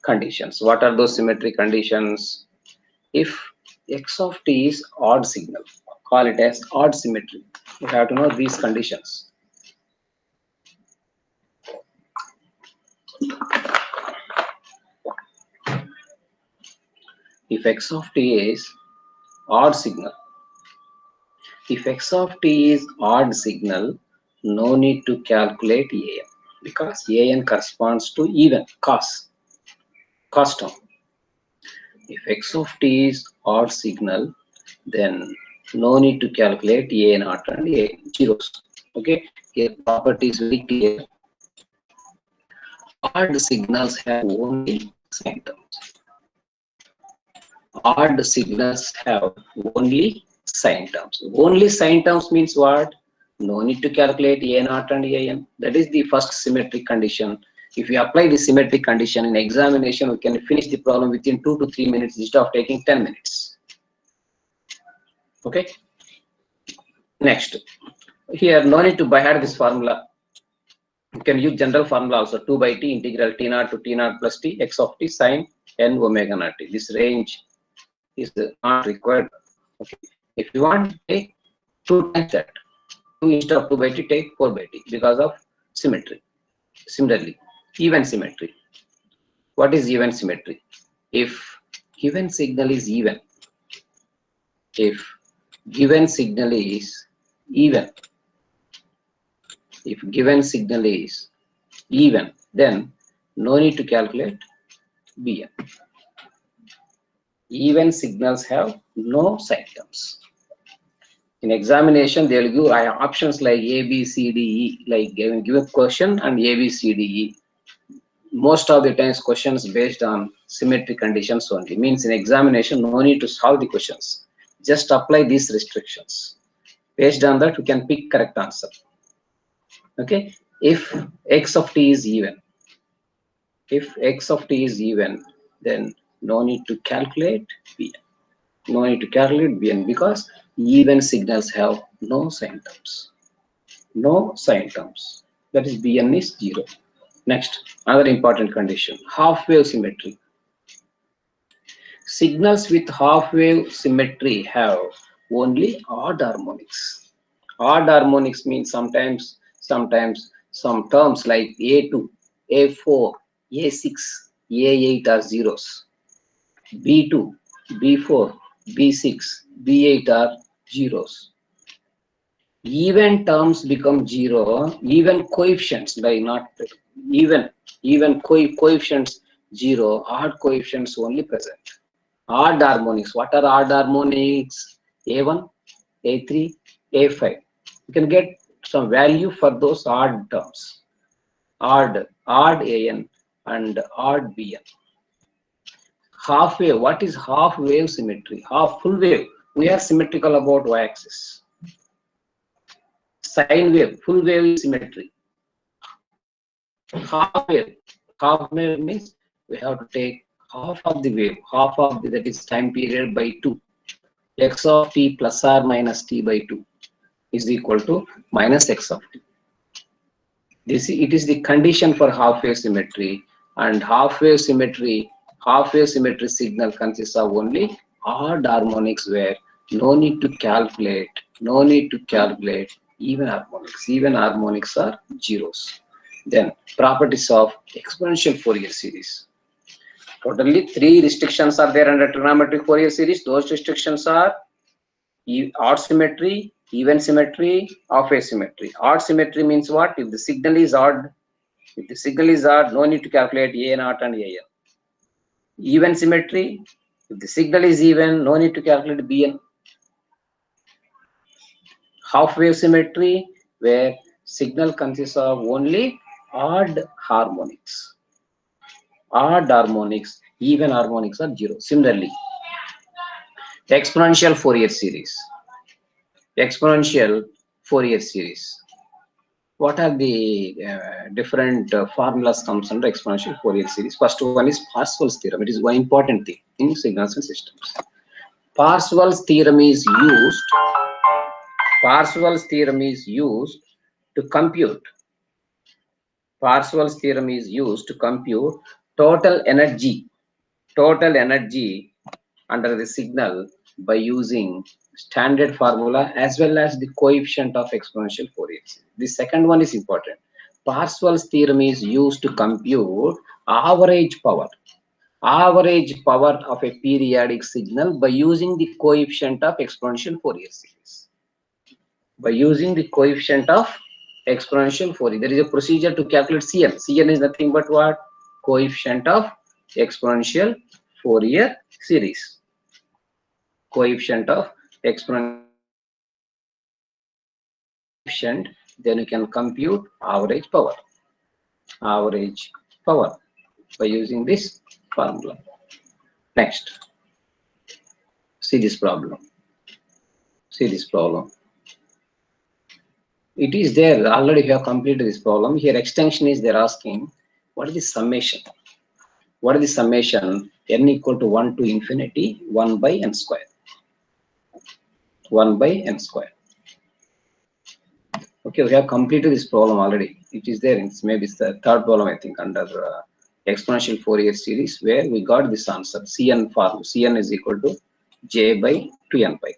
conditions. What are those symmetric conditions? If x of t is odd signal, call it as odd symmetry. You have to know these conditions. If x of t is odd signal, no need to calculate an because an corresponds to even cos term. If x of t is odd signal, then No need to calculate A naught and A zeros. Okay, here property is very clear. Odd signals have only sine terms. Odd signals have only sine terms. Only sine terms means what? No need to calculate A naught and AN. That is the first symmetric condition. If we apply the symmetric condition in examination, we can finish the problem within 2 to 3 minutes instead of taking 10 minutes. Okay. Next, here no need to by heart this formula. You can use general formula also, 2 by t integral t naught to t naught plus t x of t sine n omega naught t. This range is not required. Okay. If you want, take 2 times that. 2 instead of 2 by t, take 4 by t because of symmetry. Similarly, even symmetry. What is even symmetry? If given signal is even, if given signal is even, if given signal is even, then no need to calculate Bn. Even signals have no sine terms. In examination, they will give options like A, B, C, D, E, like give a question and A, B, C, D, E. Most of the times questions based on symmetric conditions only. Means in examination, no need to solve the questions. Just apply these restrictions. Based on that, we can pick correct answer. Okay. If x of t is even, if x of t is even, then no need to calculate Bn. No need to calculate Bn because even signals have no sine terms. No sine terms. That is Bn is 0. Next, another important condition, half wave symmetry. Signals with half wave symmetry have only odd harmonics. Odd harmonics means sometimes some terms like A2, A4, A6, A8 are zeros. B2, B4, B6, B8 are zeros. Even terms become zero, even coefficients like not even coefficients 0, odd coefficients only present. Odd harmonics. What are odd harmonics? A1, A3, A5. You can get some value for those odd terms. Odd AN and odd BN. Half wave. What is half wave symmetry? Half full wave. We are symmetrical about y-axis. Sine wave, full wave is symmetry. Half wave means we have to take half of the wave, half of the, that is time period by 2. X of t plus or minus t by 2 is equal to minus x of t. It is the condition for half wave symmetry, and half wave symmetry signal consists of only odd harmonics where no need to calculate even harmonics. Even harmonics are zeros. Then properties of exponential Fourier series. Totally 3 restrictions are there under trigonometric Fourier series. Those restrictions are odd symmetry, even symmetry, half wave symmetry. Odd symmetry means what? If the signal is odd, no need to calculate A naught and AN. Even symmetry, if the signal is even, no need to calculate Bn. Half wave symmetry, where signal consists of only odd harmonics. Odd harmonics, even harmonics are 0. Similarly, exponential Fourier series. Exponential Fourier series. What are the different formulas comes under exponential Fourier series? First one is Parseval's theorem. It is one important thing in signals and systems. Parseval's theorem is used to compute. Parseval's theorem is used to compute total energy under the signal by using standard formula as well as the coefficient of exponential Fourier series. The second one is important. Parseval's theorem is used to compute average power of a periodic signal by using the coefficient of exponential Fourier series. By using the coefficient of exponential Fourier, there is a procedure to calculate Cn. Cn is nothing but what? Coefficient of exponential Fourier series. Coefficient of exponential coefficient, then you can compute average power. Average power by using this formula. Next, see this problem. See this problem. It is there already. You have completed this problem. Here extension is they're asking what is the summation? What is the summation? N equal to 1 to infinity 1 by n square. 1 by n square. Okay, we have completed this problem already. It is there. It's maybe it's the third problem, I think, under exponential Fourier series, where we got this answer. Cn form. Cn is equal to j by 2n pi.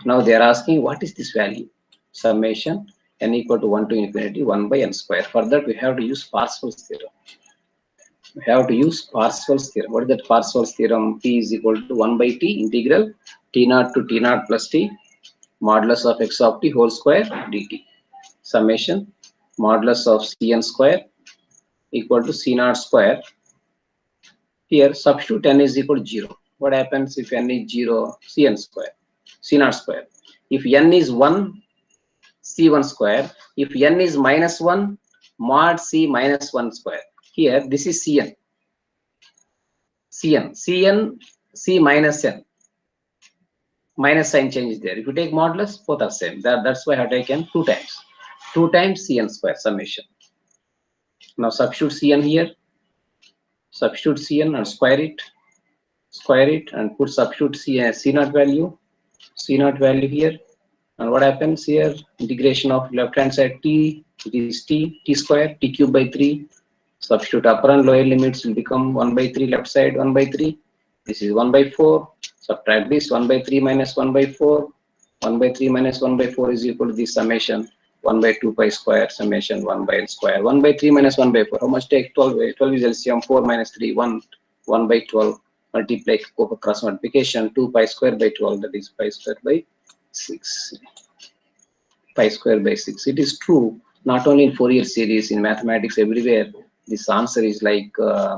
Now they are asking what is this value? Summation n equal to 1 to infinity 1 by n square. For that we have to use Parseval's theorem. We have to use Parseval's theorem. What is that Parseval's theorem? T is equal to 1 by t integral t0 to t0 plus t modulus of x of t whole square dt. Summation modulus of cn square equal to c0 square. Here substitute n is equal to 0. What happens if n is 0? Cn square. C0 square. If n is 1, C1 square. If n is minus 1, mod C minus 1 square. Here, this is Cn. Cn, C minus n. Minus sign change is there. If you take modulus, both are same. That's why I have taken 2 times. 2 times Cn square summation. Now substitute Cn here. Substitute Cn and square it. Square it and put substitute C0 value. C0 value here. And what happens here? Integration of left hand side t, it is t square, t cube by 3. Substitute upper and lower limits will become 1 by 3, left side 1 by 3. This is 1 by 4. Subtract this 1 by 3 minus 1 by 4. 1 by 3 minus 1 by 4 is equal to this summation 1 by 2 pi square summation 1 by n square. 1 by 3 minus 1 by 4. How much take 12? 12 is LCM 4 minus 3, 1 by 12. Multiply cross multiplication 2 pi square by 12, that is pi square by 6. Pi square by 6. It is true not only in Fourier series, in mathematics, everywhere. This answer is like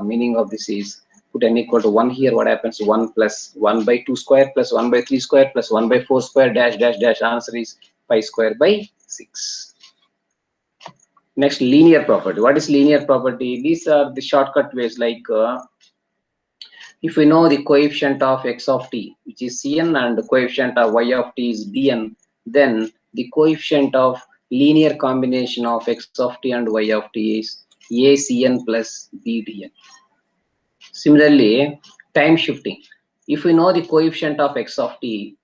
meaning of this is put n equal to 1 here. What happens? 1 plus 1 by 2 square plus 1 by 3 square plus 1 by 4 square dash dash dash. Answer is pi square by 6. Next, linear property. What is linear property? These are the shortcut ways, like if we know the coefficient of x of t, which is Cn, and the coefficient of y of t is Dn, then the coefficient of linear combination of x of t and y of t is ACn plus BDn. Similarly, time shifting. If we know the coefficient of x of t,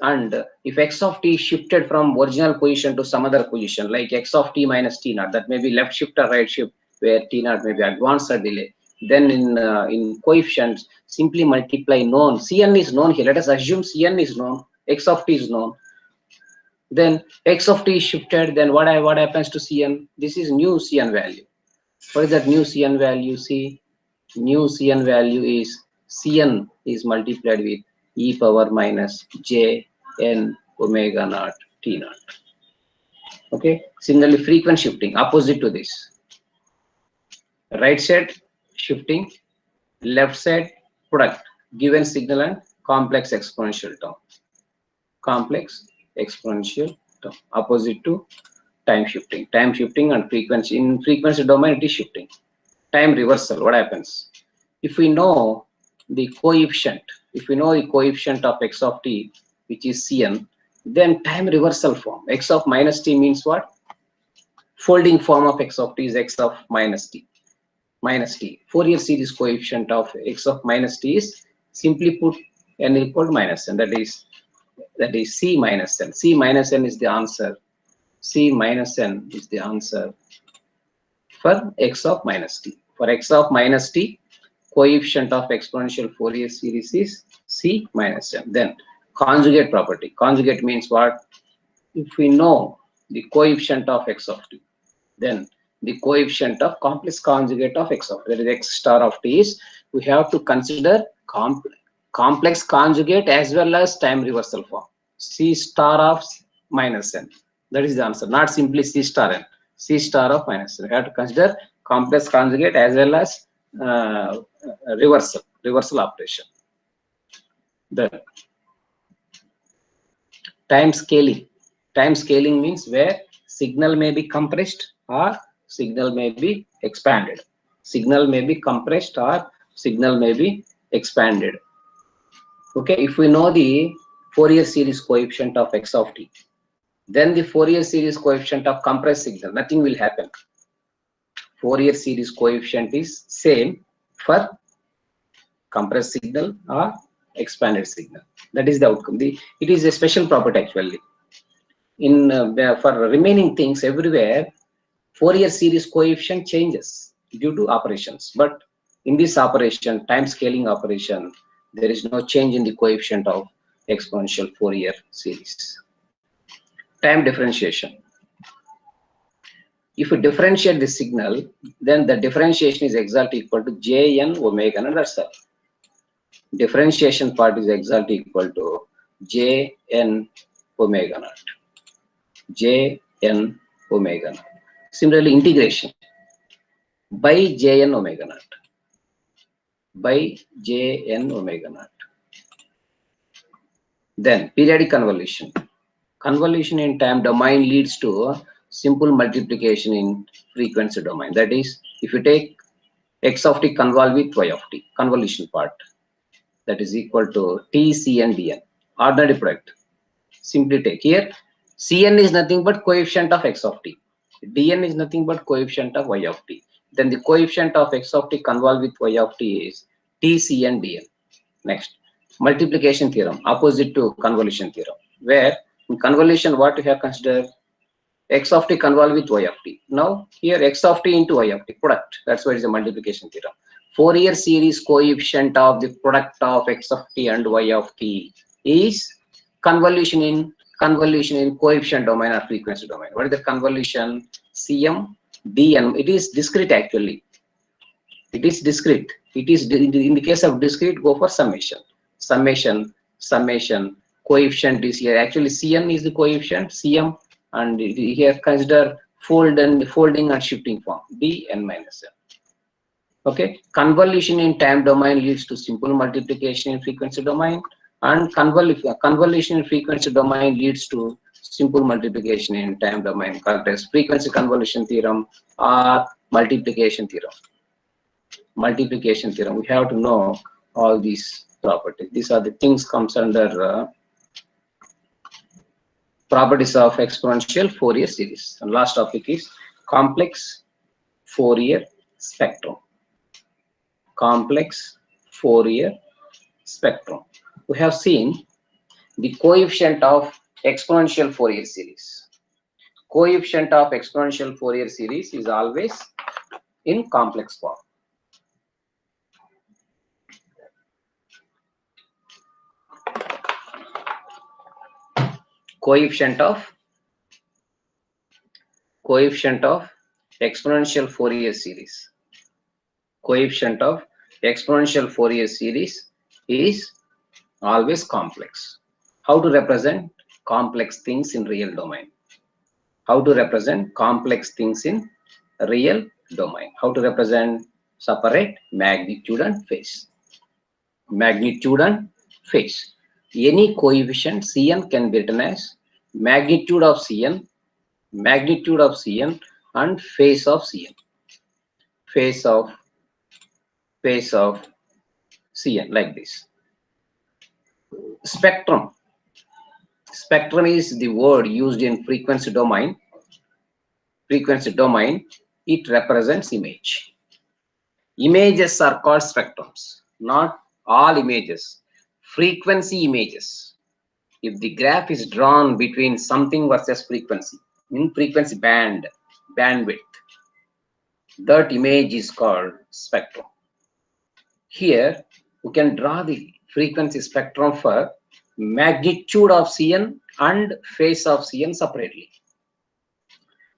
and if x of t is shifted from original position to some other position, like x of t minus t0, that may be left shift or right shift, where t0 may be advance or delay. Then in coefficients, simply multiply known. Cn is known here. Let us assume Cn is known. X of t is known. Then x of t is shifted. Then what happens to Cn? This is new Cn value. What is that new Cn value? See, new Cn value is Cn is multiplied with e power minus j n omega naught t naught. Okay. Similarly, frequent shifting, opposite to this. Right side shifting, left side product, given signal and complex exponential term. Complex exponential term, opposite to time shifting. Time shifting and frequency. In frequency domain, it is shifting. Time reversal, what happens? If we know the coefficient, of x of t, which is Cn, then time reversal form. X of minus t means what? Folding form of x of t is x of minus t. Fourier series coefficient of x of minus t is simply put n equal to minus n. That is c minus n. C minus n is the answer. C minus n is the answer for x of minus t. For x of minus t, coefficient of exponential Fourier series is c minus n. Then conjugate property. Conjugate means what? If we know the coefficient of x of t, then the coefficient of complex conjugate of x of t, that is x star of t, is we have to consider complex conjugate as well as time reversal form. C star of minus n. That is the answer. Not simply c star n. C star of minus n. We have to consider complex conjugate as well as reversal operation. Then time scaling. Time scaling means where signal may be compressed or signal may be expanded. Signal may be compressed or signal may be expanded. Okay, if we know the Fourier series coefficient of x of t, then the Fourier series coefficient of compressed signal, nothing will happen. Fourier series coefficient is same for compressed signal or expanded signal. That is the outcome. It is a special property actually. In for remaining things everywhere, Fourier series coefficient changes due to operations. But in this operation, time scaling operation, there is no change in the coefficient of exponential Fourier series. Time differentiation. If you differentiate the signal, then the differentiation is exactly equal to Jn omega naught. That's all. Differentiation part is exactly equal to Jn omega naught. Jn omega naught. Similarly, integration by Jn omega naught. By Jn omega naught. Then periodic convolution. Convolution in time domain leads to simple multiplication in frequency domain. That is, if you take x of t convolve with y of t, convolution part, that is equal to t cn dn, ordinary product. Simply take here, cn is nothing but coefficient of x of t, dn is nothing but coefficient of y of t. Then the coefficient of x of t convolve with y of t is t cn dn. Next, multiplication theorem, opposite to convolution theorem, where in convolution what we have considered, x of t convolve with y of t. Now here x of t into y of t, product, that's why it's a multiplication theorem. Fourier series coefficient of the product of x of t and y of t is convolution in coefficient domain or frequency domain. What is the convolution? Cm dn. It is discrete actually. It is discrete. It is in the case of discrete, go for summation. Summation. Coefficient is here. Actually, Cn is the coefficient. Cm, and here consider folding and shifting form. Dn minus n. Okay. Convolution in time domain leads to simple multiplication in frequency domain, and convolution in frequency domain leads to simple multiplication in time domain, called as frequency convolution theorem or multiplication theorem. Multiplication theorem. We have to know all these properties. These are the things comes under properties of exponential Fourier series. And last topic is complex Fourier spectrum. Complex Fourier spectrum. We have seen the coefficient of exponential Fourier series. Coefficient of exponential Fourier series is always in complex form. Coefficient of exponential Fourier series. Coefficient of exponential Fourier series is always complex. How to represent complex things in real domain? How to represent complex things in real domain? How to represent separate magnitude and phase? Magnitude and phase. Any coefficient Cn can be written as magnitude of Cn, and phase of Cn. Phase of Cn, like this. Spectrum. Spectrum is the word used in frequency domain. Frequency domain, it represents image. Images are called spectrums. Not all images. Frequency images. If the graph is drawn between something versus frequency, in frequency bandwidth, that image is called spectrum. Here we can draw the frequency spectrum for magnitude of Cn and phase of Cn separately.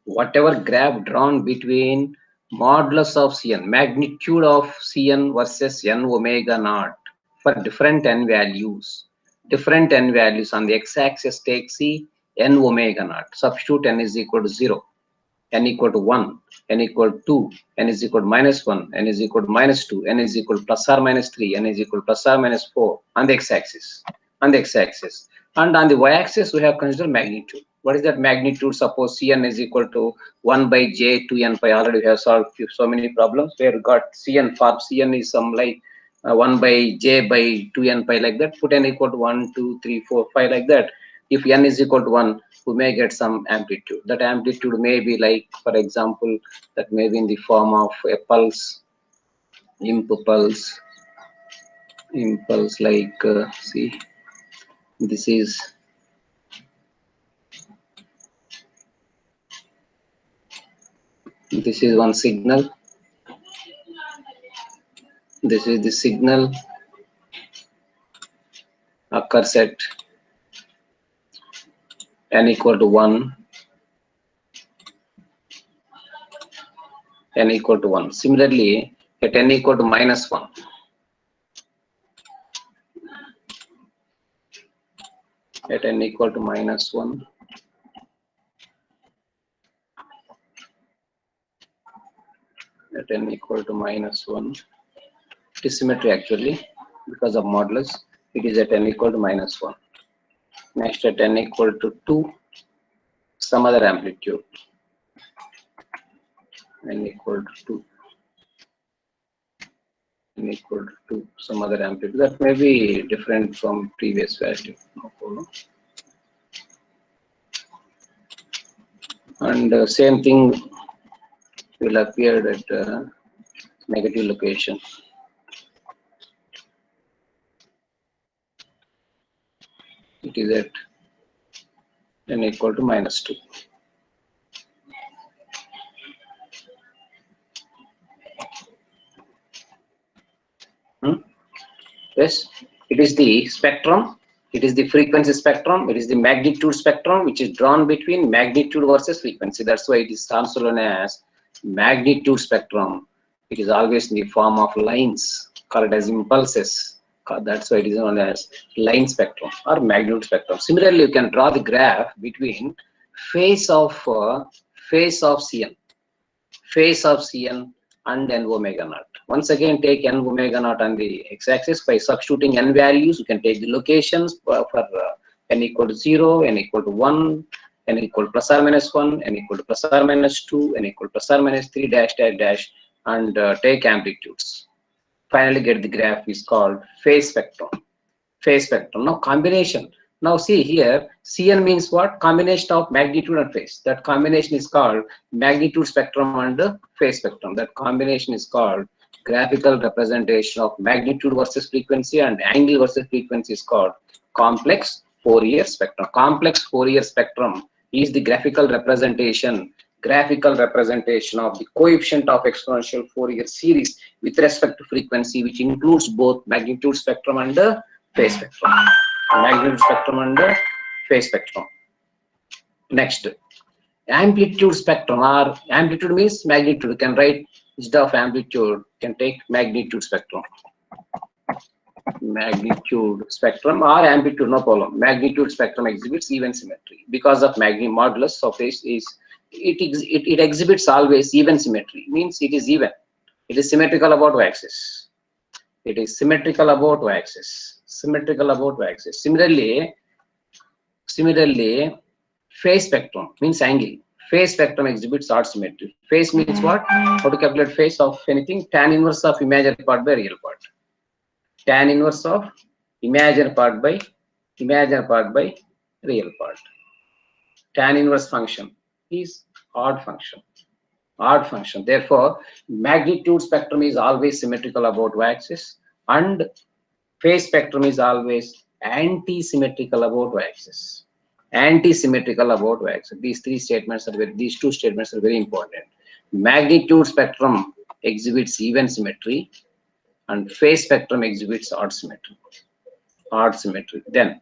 Whatever graph drawn between modulus of Cn, magnitude of Cn versus n omega naught for different n values. Different n values on the x-axis take C n omega naught. Substitute n is equal to 0, n equal to 1, n equal to 2, n is equal to -1, n is equal to -2, n is equal to ±3, n is equal to ±4 on the x-axis. And on the y-axis we have considered magnitude. What is that magnitude? Suppose Cn is equal to 1 by j 2n pi. Already we have solved so many problems where we got Cn. For Cn is some like 1 by j by 2n pi, like that. Put n equal to 1, 2, 3, 4, 5, like that. If n is equal to 1, we may get some amplitude. That amplitude may be like, for example, that may be in the form of a pulse, impulse, like see, this is one signal. This is the signal occurs at n equal to 1, n equal to 1. Similarly, at n equal to minus 1, at n equal to minus 1, at n equal to minus 1, it is symmetry actually because of modulus. It is at n equal to minus 1. Next, at n equal to 2, some other amplitude, n equal to 2, n equal to 2, some other amplitude that may be different from previous value, no problem. And same thing will appear at negative location. It is at n equal to minus 2. Yes, it is the spectrum, it is the frequency spectrum, it is the magnitude spectrum which is drawn between magnitude versus frequency. That's why it is also known as magnitude spectrum. It is always in the form of lines called as impulses. That's why it is known as line spectrum or magnitude spectrum. Similarly, you can draw the graph between phase of Cn, and n omega naught. Once again, take n omega naught on the x-axis. By substituting n values, you can take the locations for n equal to 0, n equal to 1, n equal to plus or minus 1, n equal to plus or minus 2, n equal to plus or minus 3, dash, dash, dash, and take amplitudes. Finally, get the graph is called phase spectrum. Phase spectrum. Now, combination. Now, see here, Cn means what? Combination of magnitude and phase. That combination is called magnitude spectrum and phase spectrum. That combination is called graphical representation of magnitude versus frequency, and angle versus frequency is called complex Fourier spectrum. Complex Fourier spectrum is the graphical representation of the coefficient of exponential Fourier series with respect to frequency, which includes both magnitude spectrum and phase spectrum. Magnitude spectrum and phase spectrum. Next, amplitude spectrum, or amplitude means magnitude. You can write instead of amplitude, you can take magnitude spectrum. Magnitude spectrum or amplitude, no problem. Magnitude spectrum exhibits even symmetry because of modulus of phase is it exhibits always even symmetry. Means it is even. It is symmetrical about y-axis. It is symmetrical about y-axis. Symmetrical about y-axis. Similarly, phase spectrum means angle. Phase spectrum exhibits odd symmetry. Phase means what? How to calculate phase of anything? Tan inverse of imaginary part by real part. Tan inverse of imaginary part by real part. Tan inverse function is odd function. Odd function. Therefore, magnitude spectrum is always symmetrical about y-axis, and phase spectrum is always anti-symmetrical about y-axis. Anti-symmetrical about y-axis. These two statements are very important. Magnitude spectrum exhibits even symmetry, and phase spectrum exhibits odd symmetry. Odd symmetry. Then,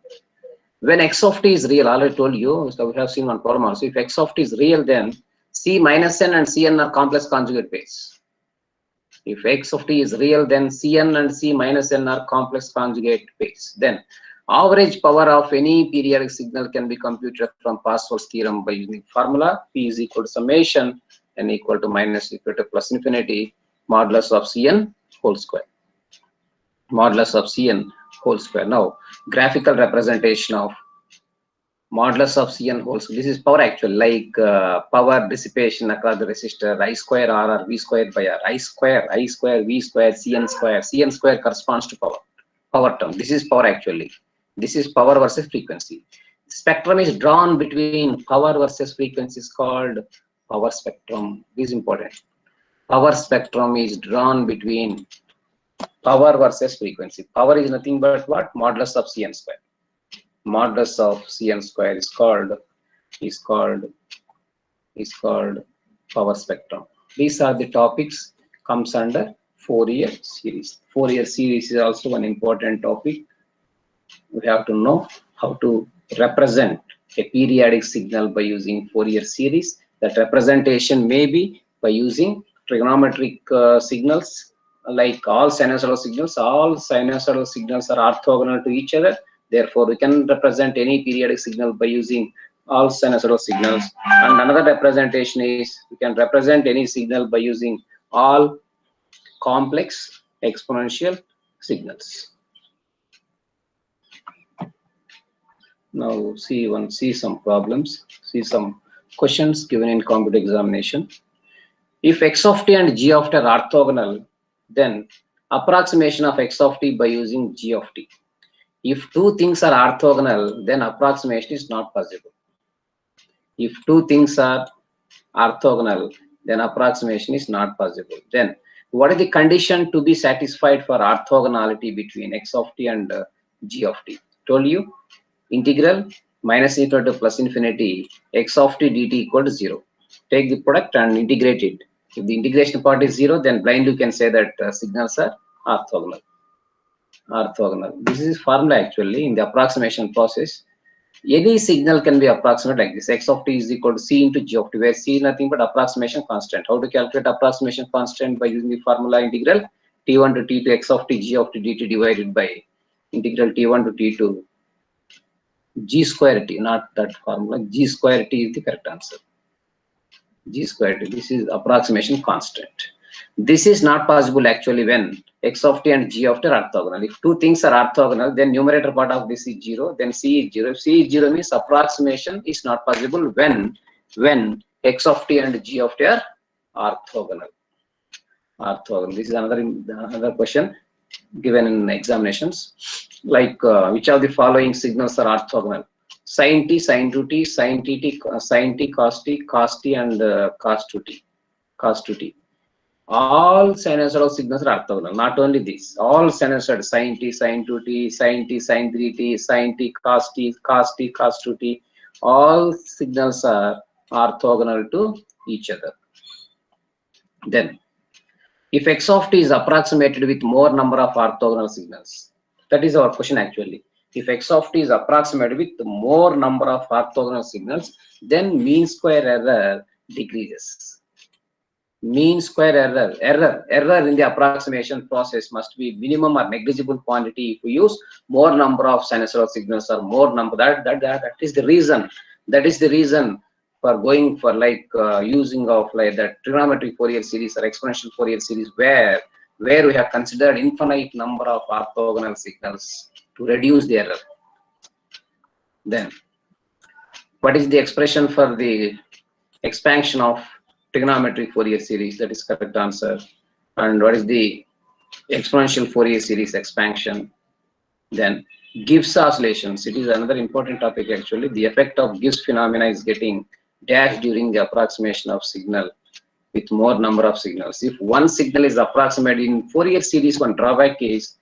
when x of t is real, I already told you, so we have seen one problem also. If x of t is real, then C minus n and Cn are complex conjugate pairs. If x of t is real, then Cn and C minus n are complex conjugate pairs. Then average power of any periodic signal can be computed from Parseval's theorem by using formula P is equal to summation n equal to minus equal to plus infinity modulus of Cn whole square. Modulus of Cn whole square. Now, graphical representation of modulus of Cn whole square. This is power actually, like power dissipation across the resistor, I square R or V squared by R. I square, V square, Cn square. Cn square corresponds to power term. This is power actually. This is power versus frequency. Spectrum is drawn between power versus frequency is called power spectrum. This is important. Power spectrum is drawn between power versus frequency. Power is nothing but what? Modulus of Cn square. Modulus of Cn square is called power spectrum. These are the topics comes under Fourier series. Fourier series is also one important topic. We have to know how to represent a periodic signal by using Fourier series. That representation may be by using trigonometric signals, like all sinusoidal signals. All sinusoidal signals are orthogonal to each other. Therefore, we can represent any periodic signal by using all sinusoidal signals. And another representation is we can represent any signal by using all complex exponential signals. Now see some problems, see some questions given in competitive examination. If x of t and g of t are orthogonal, then approximation of x of t by using g of t. If two things are orthogonal, then approximation is not possible. If two things are orthogonal, then approximation is not possible. Then what is the condition to be satisfied for orthogonality between x of t and g of t? Told you, integral minus equal to plus infinity x of t dt equal to 0. Take the product and integrate it. If the integration part is 0, then blindly you can say that signals are orthogonal. This is formula actually in the approximation process. Any signal can be approximate like this. X of t is equal to c into g of t, where c is nothing but approximation constant. How to calculate approximation constant? By using the formula integral t1 to t2 x of t g of t dt divided by integral t1 to t2 g square t, not that formula. G square t is the correct answer. G square t. This is approximation constant. This is not possible actually when x of t and g of t are orthogonal. If two things are orthogonal, then numerator part of this is 0, then c is 0. If c is 0 means approximation is not possible when x of t and g of t are orthogonal. This is another question given in examinations, like which of the following signals are orthogonal? Sin t, sin 2t, sin t, sin t, cos t, and cos 2t. All sinusoidal signals are orthogonal. Not only this, all sinusoid sin t, sin 2t, sin t, sin 3t, sin t, cos t, cos 2t. All signals are orthogonal to each other. Then, if x of t is approximated with more number of orthogonal signals, that is our question actually. If x of t is approximated with more number of orthogonal signals, then mean square error decreases. Mean square error in the approximation process must be minimum or negligible quantity if we use more number of sinusoidal signals or more number. That is the reason. That is the reason for going for like using of like that trigonometric Fourier series or exponential Fourier series, where we have considered infinite number of orthogonal signals to reduce the error. Then, what is the expression for the expansion of trigonometric Fourier series? That is correct answer. And what is the exponential Fourier series expansion? Then Gibbs oscillations. It is another important topic actually. The effect of Gibbs phenomena is getting dashed during the approximation of signal with more number of signals. If one signal is approximated in Fourier series, one drawback is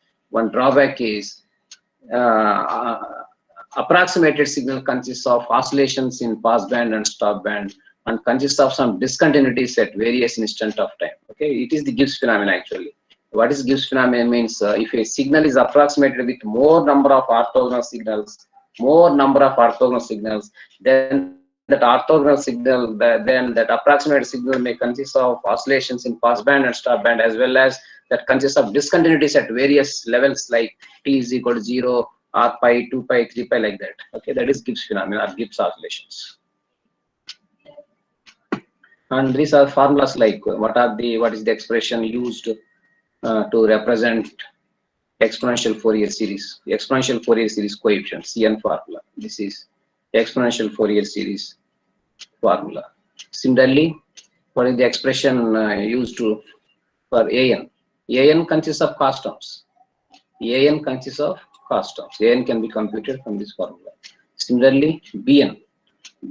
approximated signal consists of oscillations in passband and stopband, and consists of some discontinuities at various instant of time. Okay, it is the Gibbs phenomenon actually. What is Gibbs phenomenon means? If a signal is approximated with more number of orthogonal signals, then that orthogonal signal, then that approximate signal may consist of oscillations in passband and stopband, as well as that consists of discontinuities at various levels like t is equal to 0, r pi, 2 pi, 3 pi, like that. Okay, that is Gibbs phenomena or Gibbs oscillations. And these are formulas like what is the expression used to represent exponential Fourier series, the exponential Fourier series coefficient, Cn formula. This is exponential Fourier series formula. Similarly, what is the expression used for an? An consists of cost terms. An consists of cost terms. An can be computed from this formula. Similarly, Bn.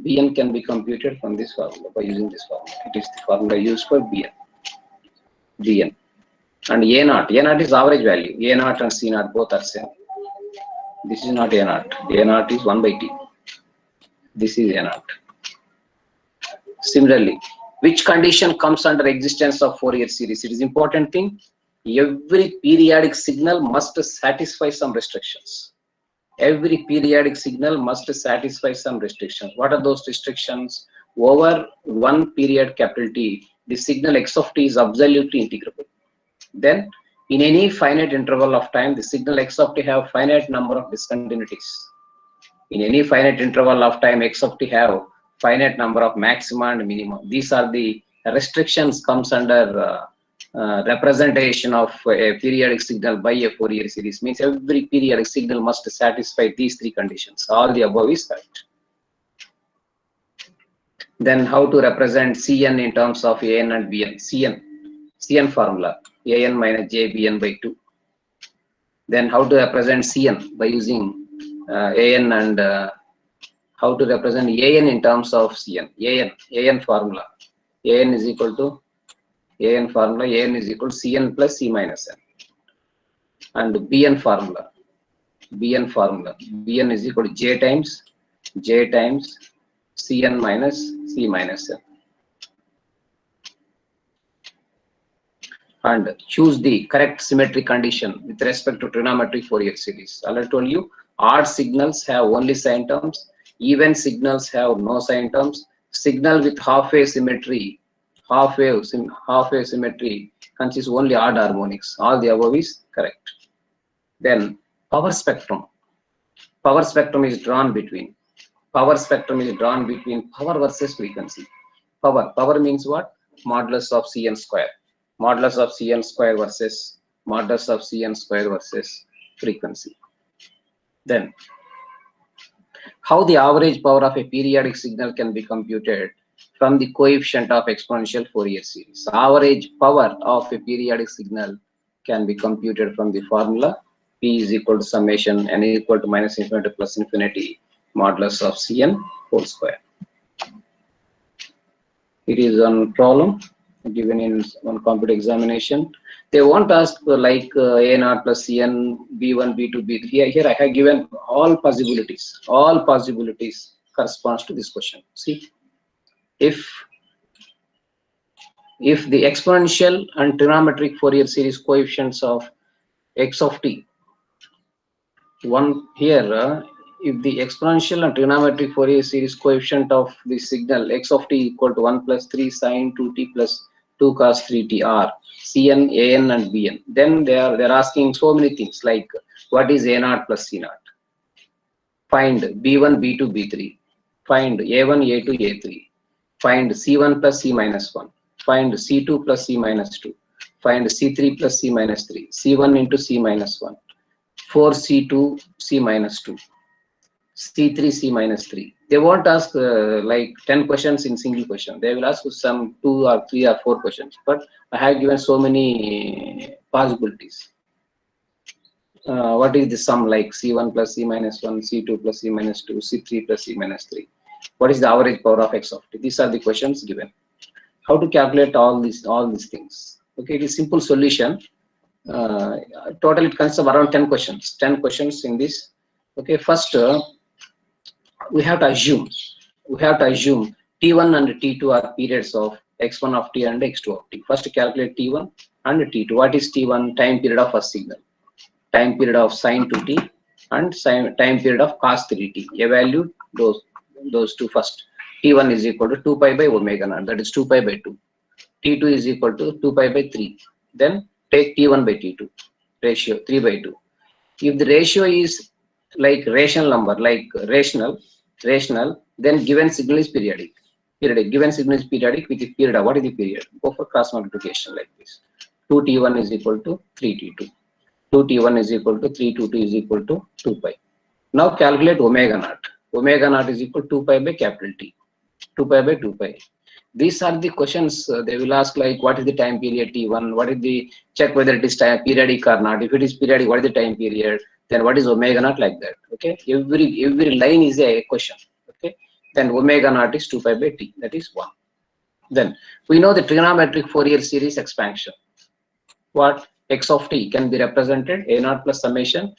Bn can be computed from this formula by using this formula. It is the formula used for Bn. Bn. And A naught. A naught is average value. A naught and C naught both are same. This is not A naught. A naught is 1 by T. This is A naught. Similarly, which condition comes under existence of Fourier series? It is important thing. Every periodic signal must satisfy some restrictions. Every periodic signal must satisfy some restrictions. What are those restrictions? Over one period capital T, the signal x of t is absolutely integrable. Then in any finite interval of time, the signal x of t have finite number of discontinuities. In any finite interval of time, x of t have finite number of maxima and minima. These are the restrictions comes under representation of a periodic signal by a Fourier series. Means every periodic signal must satisfy these three conditions. All the above is correct. Then how to represent Cn in terms of An and Bn? Cn formula, An minus j Bn by 2. Then how to represent Cn by using An and how to represent An in terms of Cn? An formula. An is equal to An formula. An is equal to Cn plus C minus n. And Bn formula. Bn is equal to j times Cn minus C minus n. And choose the correct symmetry condition with respect to trigonometric Fourier series. I told you, odd signals have only sign terms, even signals have no sign terms. Signal with half-wave symmetry, half-wave symmetry consists only odd harmonics. All the above is correct. Then power spectrum. Power spectrum is drawn between power versus frequency. Power means what? Modulus of Cn square. Modulus of Cn square versus frequency. Then how the average power of a periodic signal can be computed from the coefficient of exponential Fourier series. Average power of a periodic signal can be computed from the formula P is equal to summation n equal to minus infinity plus infinity modulus of Cn whole square. It is one problem given in one computer examination. They won't ask like A naught plus Cn, B1, B2, B3. Here I have given all possibilities. All possibilities corresponds to this question. See, if the exponential and trigonometric Fourier series coefficients of x of t, one here, if the exponential and trigonometric Fourier series coefficient of the signal x of t equal to 1 plus 3 sine 2t plus 2 cos 3t are Cn, An and Bn, then they're asking so many things like what is A naught plus C naught? Find B1, B2, B3. Find A1, A2, A3. Find C1 plus C minus 1. Find C2 plus C minus 2. Find C3 plus C minus 3. C1 into C minus 1. 4C2 C minus 2. C3 C minus 3. They won't ask like 10 questions in single question. They will ask some 2 or 3 or 4 questions. But I have given so many possibilities. What is the sum like C1 plus C minus 1, C2 plus C minus 2, C3 plus C minus 3? What is the average power of x of t? These are the questions given. How to calculate all these things? Okay, it is simple solution. Total it consists of around 10 questions. 10 questions in this. Okay, first we have to assume T1 and T2 are periods of x1 of t and x2 of t. First calculate T1 and T2. What is T1? Time period of first signal. Time period of sine 2t and time period of cos 3t. Evaluate those two first. T1 is equal to 2 pi by omega naught, that is 2 pi by 2. T2 is equal to 2 pi by 3. Then take T1 by T2 ratio 3 by 2. If the ratio is like rational number, like rational, then given signal is periodic. Given signal is periodic with the period. What is the period? Go for cross multiplication like this. 2T1 is equal to 3T2. 2T1 is equal to 3T2 is equal to 2 pi. Now calculate omega naught. Omega naught is equal to 2 pi by capital T. 2 pi by 2 pi. These are the questions they will ask, like what is the time period T1, what is the, check whether it is time periodic or not. If it is periodic, what is the time period, then what is omega naught, like that. Okay, every line is a question. Okay, then omega naught is 2 pi by T, that is 1. Then we know the trigonometric Fourier series expansion. What? X of t can be represented a naught plus summation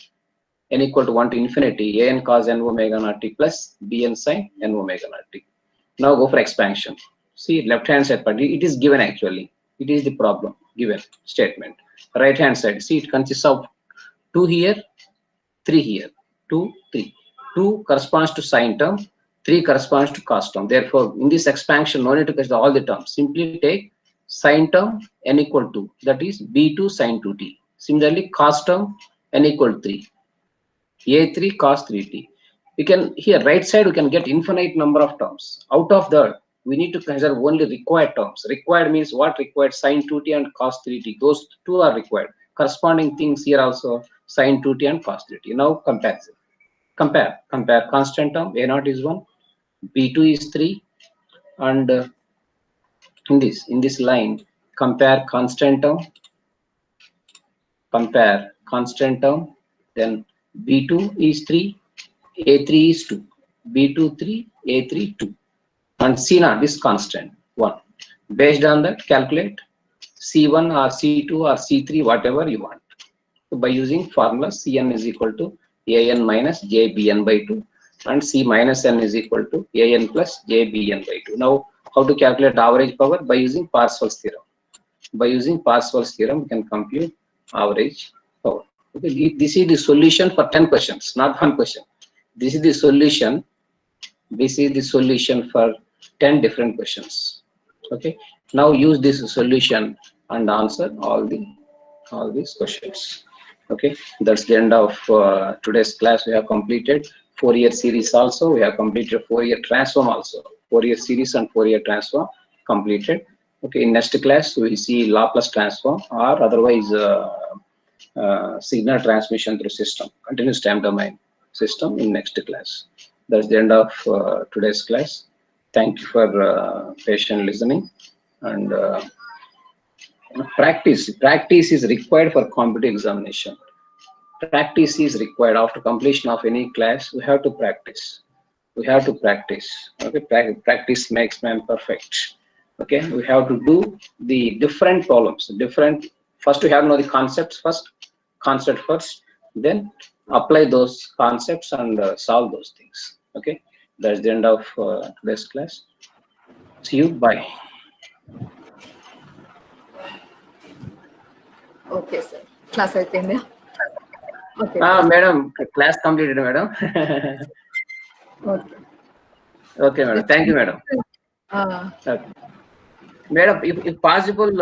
n equal to 1 to infinity a n cos n omega naught t plus b n sin n omega naught t. Now go for expansion. See, left hand side part, it is given actually. It is the problem, given statement. Right hand side, see, it consists of 2 here, 3 here, 2, 3. 2 corresponds to sine term, 3 corresponds to cos term. Therefore, in this expansion, no need to consider all the terms. Simply take sine term n equal to, that is b2 sine 2t. Similarly, cos term n equal to 3. A3 cos 3t. We can, here right side we can get infinite number of terms. Out of that, we need to consider only required terms. Required means what? Required sine 2t and cos 3t. Those two are required. Corresponding things here also, sine 2t and cos 3t. Now comparison. Compare constant term. A0 is 1, B2 is 3, and in this line, compare constant term. Then B2 is 3, A3 is 2, B2 3, A3 2, and C0 is constant 1. Based on that, calculate C1 or C2 or C3, whatever you want. So by using formula, Cn is equal to an minus jbn by 2, and C minus n is equal to an plus jbn by 2. Now, how to calculate average power? By using Parseval's theorem. By using Parseval's theorem, we can compute average power. Okay, this is the solution for 10 questions, not one question. This is the solution. This is the solution for 10 different questions. Okay. Now use this solution and answer all these questions. Okay. That's the end of today's class. We have completed Fourier series also. We have completed Fourier transform also. Fourier series and Fourier transform completed. Okay. In next class, we see Laplace transform, or otherwise signal transmission through system, continuous time domain system, in next class. That's the end of today's class. Thank you for patient listening, and practice is required for competitive examination. Practice is required after completion of any class. We have to practice. Okay, practice makes man perfect. Okay, we have to do the different problems. First we have to know the concepts first, then apply those concepts and solve those things. Okay, that's the end of today's class. See you. Bye. Okay, sir. Class అయిపోయింది. Okay. Madam, class completed, madam. Okay. Okay, madam. Thank you, madam. Okay. Madam, if possible,